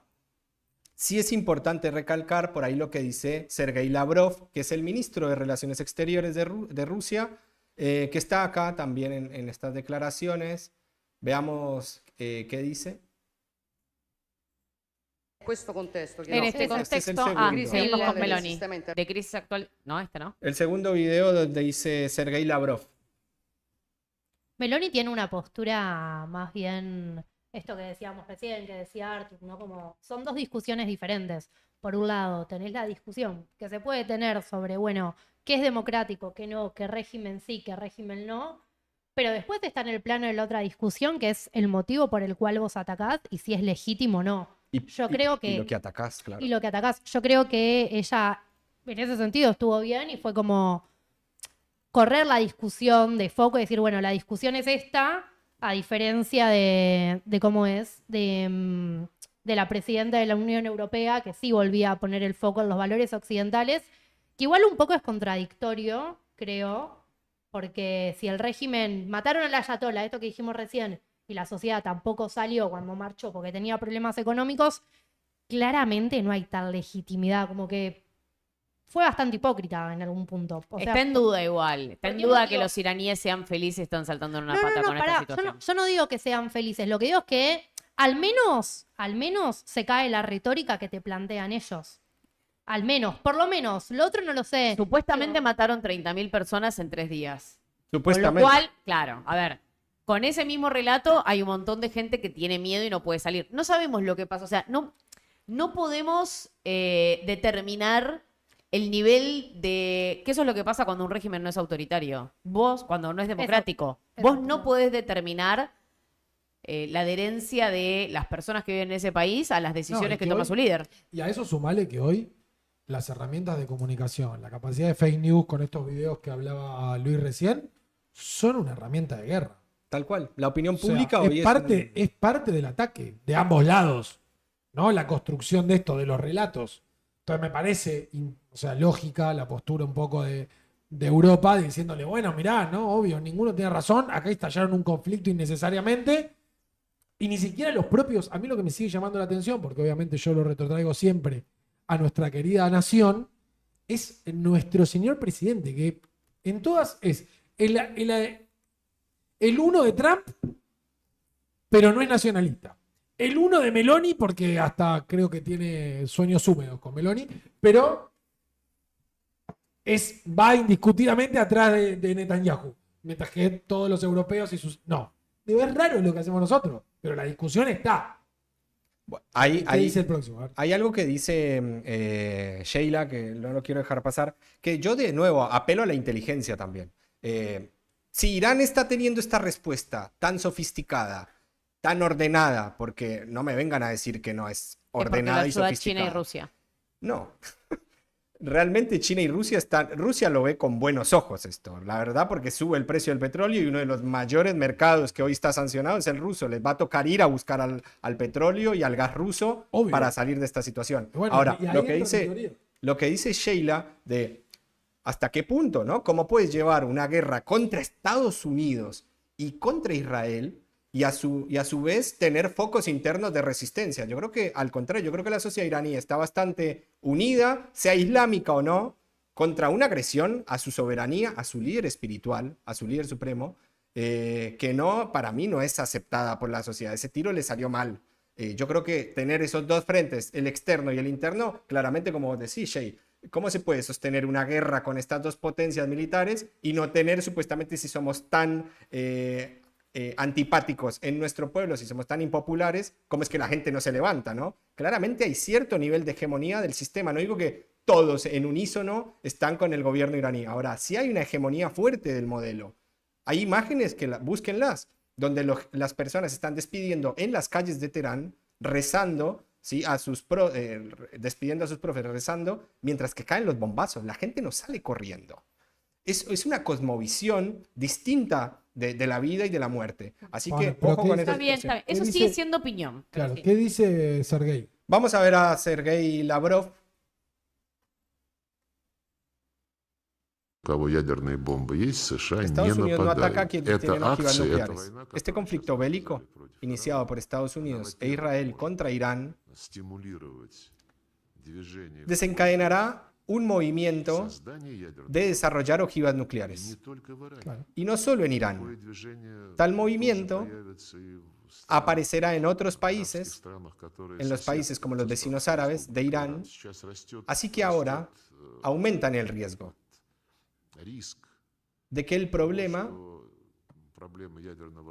sí es importante recalcar por ahí lo que dice Sergei Lavrov, que es el ministro de Relaciones Exteriores de Rusia, que está acá también en estas declaraciones. Veamos qué dice. En este contexto, seguimos con Meloni. De crisis actual. No, no. El segundo video donde dice Sergei Lavrov. Meloni tiene una postura más bien, esto que decíamos recién, que decía Artur, ¿no? Como son dos discusiones diferentes. Por un lado, tenés la discusión que se puede tener sobre, bueno, qué es democrático, qué no, qué régimen sí, qué régimen no. Pero después está en el plano de la otra discusión, que es el motivo por el cual vos atacás y si es legítimo o no. Yo creo que... Y lo que atacás, claro. Y lo que atacás. Yo creo que ella, en ese sentido, estuvo bien y fue como correr la discusión de foco y decir, bueno, la discusión es esta, a diferencia de cómo es, de la presidenta de la Unión Europea, que sí volvía a poner el foco en los valores occidentales, que igual un poco es contradictorio, creo, porque si el régimen, mataron a la ayatolá, esto que dijimos recién, y la sociedad tampoco salió cuando marchó porque tenía problemas económicos, claramente no hay tal legitimidad, como que fue bastante hipócrita en algún punto. O sea, está en duda igual. Está en duda que los iraníes sean felices y están saltando en una pata con esta situación. Yo no digo que sean felices. Lo que digo es que al menos se cae la retórica que te plantean ellos. Al menos, por lo menos. Lo otro no lo sé. Supuestamente mataron 30.000 personas en 3 días. Supuestamente. Con lo cual, claro, a ver, con ese mismo relato hay un montón de gente que tiene miedo y no puede salir. No sabemos lo que pasa. O sea, no podemos determinar el nivel de... Que eso es lo que pasa cuando un régimen no es autoritario. Vos, cuando no es democrático, vos no podés determinar la adherencia de las personas que viven en ese país a las decisiones que toma su líder. Y a eso sumale que hoy las herramientas de comunicación, la capacidad de fake news con estos videos que hablaba Luis recién, son una herramienta de guerra. Tal cual. La opinión pública hoy es es parte del ataque de ambos lados, ¿no? La construcción de esto, de los relatos. Entonces me parece, lógica la postura un poco de Europa diciéndole, bueno, mirá, ¿no? Obvio, ninguno tiene razón, acá estallaron un conflicto innecesariamente y ni siquiera los propios, a mí lo que me sigue llamando la atención, porque obviamente yo lo retrotraigo siempre a nuestra querida nación, es nuestro señor presidente, que en todas es el uno de Trump, pero no es nacionalista. El uno de Meloni, porque hasta creo que tiene sueños húmedos con Meloni, pero va indiscutidamente atrás de Netanyahu. Mientras que todos los europeos y sus... No, es raro lo que hacemos nosotros, pero la discusión está. ¿Qué dice el próximo? Hay algo que dice Sheila, que no lo quiero dejar pasar, que yo de nuevo apelo a la inteligencia también. Si Irán está teniendo esta respuesta tan sofisticada, tan ordenada, porque no me vengan a decir que no es ordenada y sofisticada. China y Rusia. No. Realmente China y Rusia lo ve con buenos ojos esto, la verdad, porque sube el precio del petróleo y uno de los mayores mercados que hoy está sancionado es el ruso. Les va a tocar ir a buscar al petróleo y al gas ruso para salir de esta situación. Bueno, ahora, lo que dice Sheila de hasta qué punto, ¿no? ¿Cómo puedes llevar una guerra contra Estados Unidos y contra Israel y a su vez tener focos internos de resistencia? Yo creo que, al contrario, yo creo que la sociedad iraní está bastante unida, sea islámica o no, contra una agresión a su soberanía, a su líder espiritual, a su líder supremo, que no, para mí no es aceptada por la sociedad. Ese tiro le salió mal. Yo creo que tener esos dos frentes, el externo y el interno, claramente, como vos decís, Shay, ¿cómo se puede sostener una guerra con estas dos potencias militares y no tener, supuestamente, si somos tan antipáticos en nuestro pueblo, si somos tan impopulares, cómo es que la gente no se levanta, ¿no? Claramente hay cierto nivel de hegemonía del sistema. No digo que todos en unísono están con el gobierno iraní. Ahora, sí hay una hegemonía fuerte del modelo. Hay imágenes que búsquenlas, donde las personas están despidiendo en las calles de Teherán, rezando, ¿sí? Despidiendo a sus profes, rezando, mientras que caen los bombazos. La gente no sale corriendo. Es una cosmovisión distinta de la vida y de la muerte. Así que, ojo con está bien. Eso sigue siendo opinión. Claro, sí. ¿Qué dice Sergei? Vamos a ver a Sergei Lavrov. Estados Unidos no ataca a quienes tienen ojivas nucleares. Este conflicto bélico, iniciado por Estados Unidos e Israel contra Irán, desencadenará un movimiento de desarrollar ojivas nucleares. Y no solo en Irán. Tal movimiento aparecerá en otros países, en los países como los vecinos árabes de Irán, así que ahora aumentan el riesgo de que el problema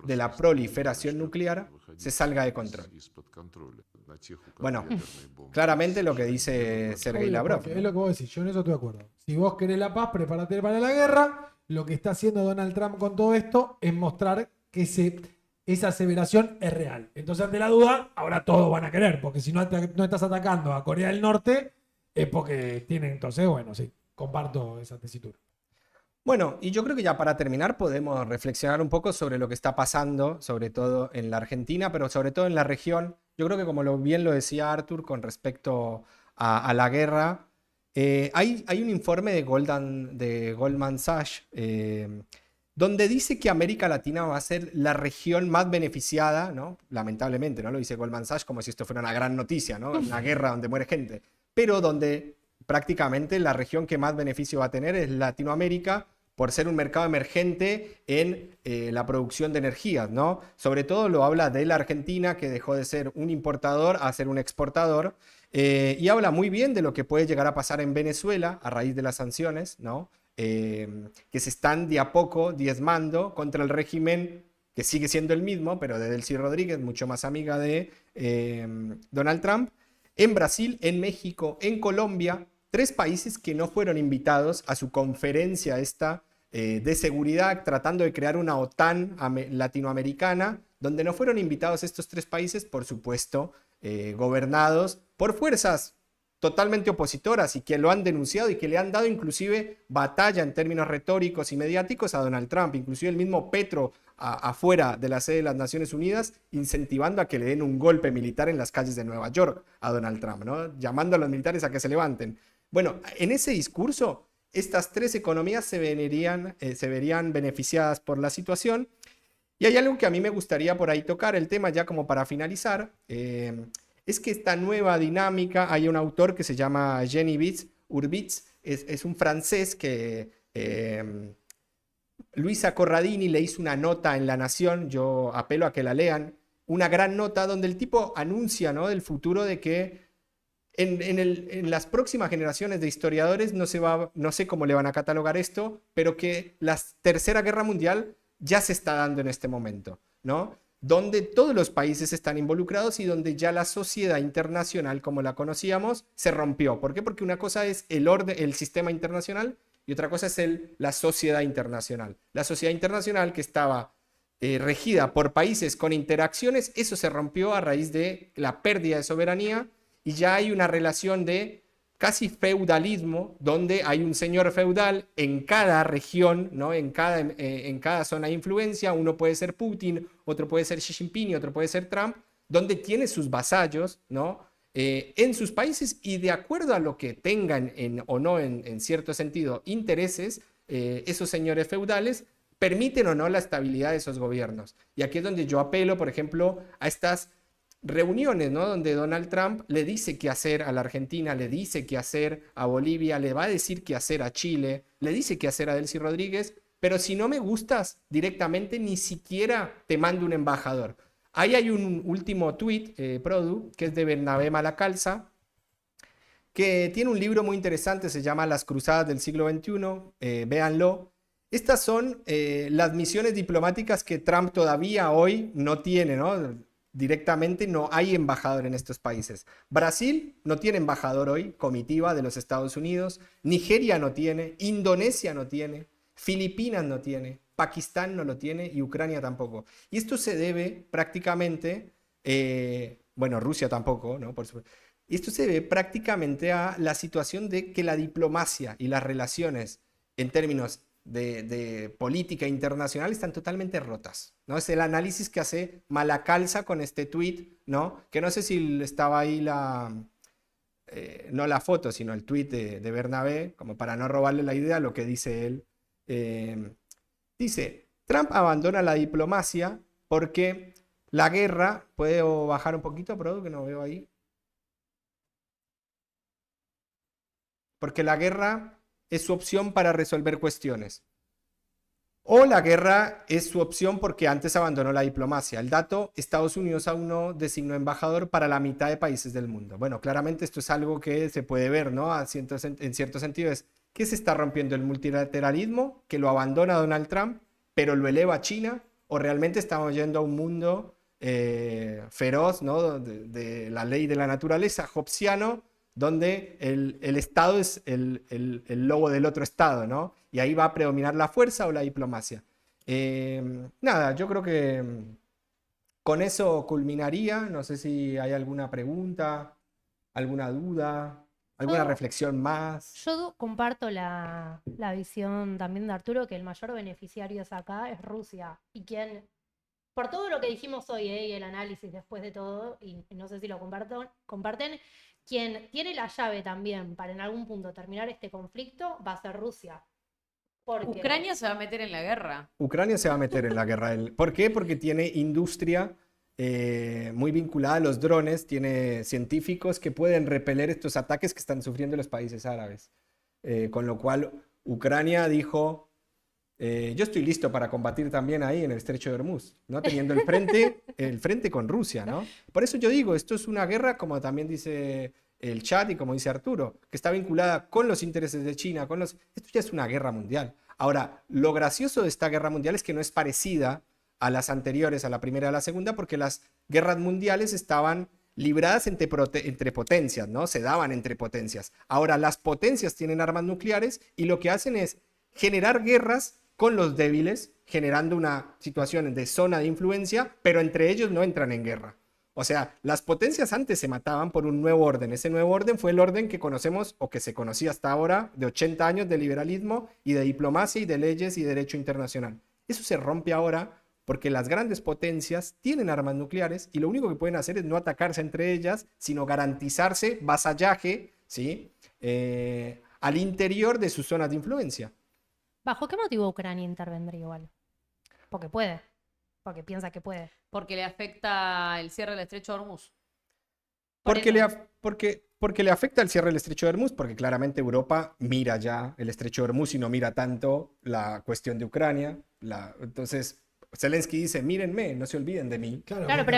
de la proliferación nuclear se salga de control. Bueno, claramente lo que dice Sergei Lavrov. Es lo que vos decís, yo en eso estoy de acuerdo. Si vos querés la paz, prepárate para la guerra. Lo que está haciendo Donald Trump con todo esto es mostrar que esa aseveración es real. Entonces, ante la duda, ahora todos van a querer, porque si no estás atacando a Corea del Norte, es porque tienen. Entonces, bueno, sí, comparto esa tesitura. Bueno, y yo creo que ya para terminar podemos reflexionar un poco sobre lo que está pasando, sobre todo en la Argentina, pero sobre todo en la región. Yo creo que como bien lo decía Arthur con respecto a la guerra, hay un informe de Goldman Sachs donde dice que América Latina va a ser la región más beneficiada, ¿no? Lamentablemente, ¿no? Lo dice Goldman Sachs como si esto fuera una gran noticia, ¿no? Una guerra donde muere gente, pero donde prácticamente la región que más beneficio va a tener es Latinoamérica, por ser un mercado emergente en la producción de energías, ¿no? Sobre todo lo habla de la Argentina, que dejó de ser un importador a ser un exportador, y habla muy bien de lo que puede llegar a pasar en Venezuela a raíz de las sanciones, ¿no? Que se están de a poco diezmando contra el régimen que sigue siendo el mismo, pero de Delcy Rodríguez, mucho más amiga de Donald Trump. En Brasil, en México, en Colombia, 3 países que no fueron invitados a su conferencia esta de seguridad, tratando de crear una OTAN latinoamericana, donde no fueron invitados estos 3 países, por supuesto, gobernados por fuerzas totalmente opositoras y que lo han denunciado y que le han dado inclusive batalla en términos retóricos y mediáticos a Donald Trump, inclusive el mismo Petro afuera de la sede de las Naciones Unidas, incentivando a que le den un golpe militar en las calles de Nueva York a Donald Trump, ¿no? Llamando a los militares a que se levanten. Bueno, en ese discurso, estas 3 economías se verían beneficiadas por la situación. Y hay algo que a mí me gustaría por ahí tocar, el tema ya como para finalizar, es que esta nueva dinámica, hay un autor que se llama Jenny Urbitz, es un francés que Luisa Corradini le hizo una nota en La Nación, yo apelo a que la lean, una gran nota donde el tipo anuncia, ¿no?, del futuro de que en las próximas generaciones de historiadores no sé cómo le van a catalogar esto, pero que la Tercera Guerra Mundial ya se está dando en este momento, ¿no? Donde todos los países están involucrados y donde ya la sociedad internacional, como la conocíamos, se rompió. ¿Por qué? Porque una cosa es el sistema internacional y otra cosa es la sociedad internacional. La sociedad internacional que estaba regida por países con interacciones, eso se rompió a raíz de la pérdida de soberanía y ya hay una relación de casi feudalismo, donde hay un señor feudal en cada región, ¿no? En cada zona de influencia. Uno puede ser Putin, otro puede ser Xi Jinping y otro puede ser Trump, donde tiene sus vasallos, ¿no? En sus países, y de acuerdo a lo que tengan o no en cierto sentido intereses, esos señores feudales permiten o no la estabilidad de esos gobiernos. Y aquí es donde yo apelo, por ejemplo, a estas reuniones, ¿no?, donde Donald Trump le dice qué hacer a la Argentina, le dice qué hacer a Bolivia, le va a decir qué hacer a Chile, le dice qué hacer a Delcy Rodríguez, pero si no me gustas directamente, ni siquiera te mando un embajador. Ahí hay un último tuit, Produ, que es de Bernabé Malacalza, que tiene un libro muy interesante, se llama Las Cruzadas del siglo XXI, véanlo. Estas son las misiones diplomáticas que Trump todavía hoy no tiene, ¿no? Directamente no hay embajador en estos países. Brasil no tiene embajador hoy, comitiva de los Estados Unidos. Nigeria no tiene, Indonesia no tiene, Filipinas no tiene, Pakistán no lo tiene y Ucrania tampoco. Y esto se debe prácticamente, bueno, Rusia tampoco, ¿no? Por supuesto. Y esto se debe prácticamente a la situación de que la diplomacia y las relaciones en términos de política internacional están totalmente rotas, ¿no? Es el análisis que hace Malacalza con este tweet, ¿no? Que no sé si estaba ahí no la foto, sino el tweet de Bernabé, como para no robarle la idea, lo que dice él. Dice, Trump abandona la diplomacia porque la guerra, ¿puedo bajar un poquito, Produ, que no veo ahí? porque la guerra es su opción para resolver cuestiones. O la guerra es su opción porque antes abandonó la diplomacia. El dato, Estados Unidos aún no designó embajador para la mitad de países del mundo. Bueno, claramente esto es algo que se puede ver, ¿no? En cierto sentido es que se está rompiendo el multilateralismo, que lo abandona Donald Trump, pero lo eleva a China, o realmente estamos yendo a un mundo feroz, ¿no? De la ley de la naturaleza, hobbesiano, donde el Estado es el lobo del otro Estado, ¿no? Y ahí va a predominar la fuerza o la diplomacia. Nada, yo creo que con eso culminaría. No sé si hay alguna pregunta, alguna duda, alguna reflexión más. Yo comparto la visión también de Arturo, que el mayor beneficiario acá es Rusia. Y quien, por todo lo que dijimos hoy, y el análisis después de todo, y no sé si lo comparten, quien tiene la llave también para en algún punto terminar este conflicto va a ser Rusia. Porque Ucrania se va a meter en la guerra. Ucrania se va a meter en la guerra. ¿Por qué? Porque tiene industria muy vinculada a los drones, tiene científicos que pueden repeler estos ataques que están sufriendo los países árabes. Con lo cual, Ucrania dijo, yo estoy listo para combatir también ahí en el Estrecho de Hormuz, ¿no? Teniendo el frente con Rusia, ¿no? Por eso yo digo, esto es una guerra, como también dice el chat y como dice Arturo, que está vinculada con los intereses de China, esto ya es una guerra mundial. Ahora, lo gracioso de esta guerra mundial es que no es parecida a las anteriores, a la primera y a la segunda, porque las guerras mundiales estaban libradas entre potencias, ¿no? Se daban entre potencias. Ahora, las potencias tienen armas nucleares y lo que hacen es generar guerras con los débiles, generando una situación de zona de influencia, pero entre ellos no entran en guerra. O sea, las potencias antes se mataban por un nuevo orden. Ese nuevo orden fue el orden que conocemos o que se conocía hasta ahora de 80 años de liberalismo y de diplomacia y de leyes y derecho internacional. Eso se rompe ahora porque las grandes potencias tienen armas nucleares y lo único que pueden hacer es no atacarse entre ellas, sino garantizarse vasallaje, ¿sí? Al interior de sus zonas de influencia. ¿Bajo qué motivo Ucrania intervendría igual? Porque puede. Porque piensa que puede. Porque le afecta el cierre del Estrecho de Hormuz. Porque le afecta el cierre del Estrecho de Hormuz, porque claramente Europa mira ya el Estrecho de Hormuz y no mira tanto la cuestión de Ucrania. Entonces, Zelensky dice, mírenme, no se olviden de mí. Claro, pero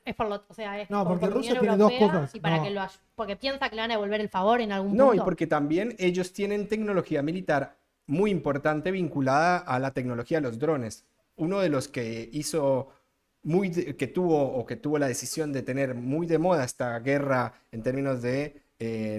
es por lo... O sea, es no, porque por Rusia tiene dos cosas. Y para que porque piensa que le van a devolver el favor en algún punto. No, y porque también ellos tienen tecnología militar muy importante vinculada a la tecnología de los drones. Uno de los que tuvo la decisión de tener muy de moda esta guerra en términos de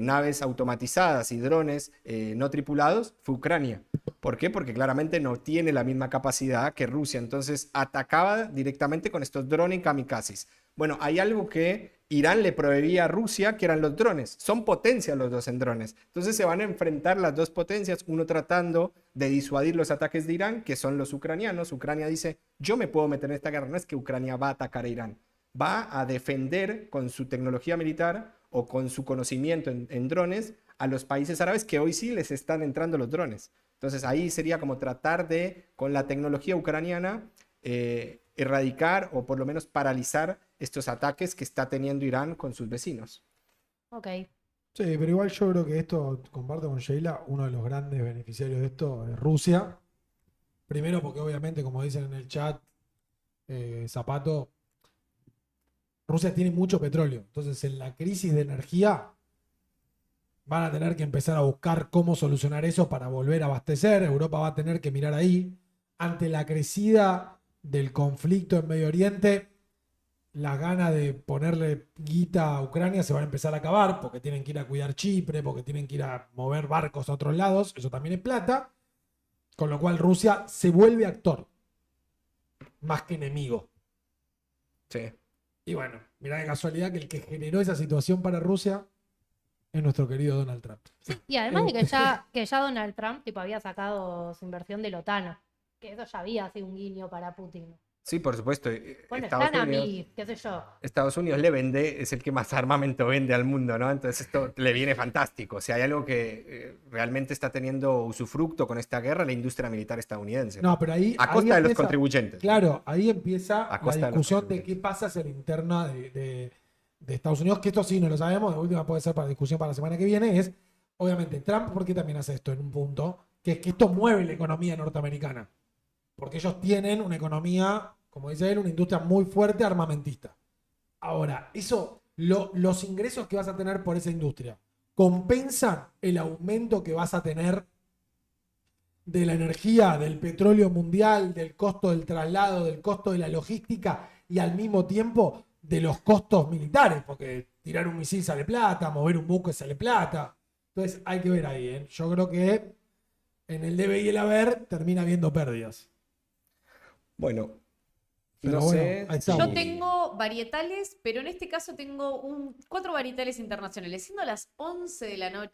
naves automatizadas y drones no tripulados fue Ucrania. ¿Por qué? Porque claramente no tiene la misma capacidad que Rusia. Entonces atacaba directamente con estos drones kamikazes. Bueno, hay algo que Irán le proveía a Rusia, que eran los drones. Son potencias los dos en drones. Entonces se van a enfrentar las dos potencias, uno tratando de disuadir los ataques de Irán, que son los ucranianos. Ucrania dice, yo me puedo meter en esta guerra. No es que Ucrania va a atacar a Irán. Va a defender con su tecnología militar o con su conocimiento en drones a los países árabes que hoy sí les están entrando los drones. Entonces ahí sería como tratar de, con la tecnología ucraniana, erradicar o por lo menos paralizar estos ataques que está teniendo Irán con sus vecinos. Ok. Sí, pero igual yo creo que esto, comparto con Sheila, uno de los grandes beneficiarios de esto es Rusia. Primero porque obviamente, como dicen en el chat, Zapato, Rusia tiene mucho petróleo. Entonces en la crisis de energía van a tener que empezar a buscar cómo solucionar eso para volver a abastecer. Europa va a tener que mirar ahí. Ante la crecida del conflicto en Medio Oriente, las ganas de ponerle guita a Ucrania se van a empezar a acabar, porque tienen que ir a cuidar Chipre, porque tienen que ir a mover barcos a otros lados. Eso también es plata. Con lo cual Rusia se vuelve actor, más que enemigo. Sí. Y bueno, mirá de casualidad que el que generó esa situación para Rusia es nuestro querido Donald Trump. Sí, y además de que ya Donald Trump había sacado su inversión de la OTAN, que eso ya había sido un guiño para Putin. Sí, por supuesto. Bueno, están a mí, qué sé yo. Estados Unidos le vende, es el que más armamento vende al mundo, ¿no? Entonces esto le viene fantástico. O sea, hay algo que realmente está teniendo usufructo con esta guerra, la industria militar estadounidense. No, pero ahí... A costa de los contribuyentes. Claro, ahí empieza la discusión de qué pasa hacia la interna de Estados Unidos, que esto sí no lo sabemos, de última puede ser para discusión para la semana que viene, es obviamente, Trump, ¿por qué también hace esto en un punto? Que es que esto mueve la economía norteamericana. Porque ellos tienen una economía, como dice él, una industria muy fuerte armamentista. Ahora, los ingresos que vas a tener por esa industria compensan el aumento que vas a tener de la energía, del petróleo mundial, del costo del traslado, del costo de la logística y al mismo tiempo de los costos militares, porque tirar un misil sale plata, mover un buque sale plata. Entonces hay que ver ahí, ¿eh? Yo creo que en el debe y el haber termina habiendo pérdidas. Bueno, Pero no bueno, sé. ahí está. Yo tengo varietales, pero en este caso tengo 4 varietales internacionales. Siendo las 11 de la noche.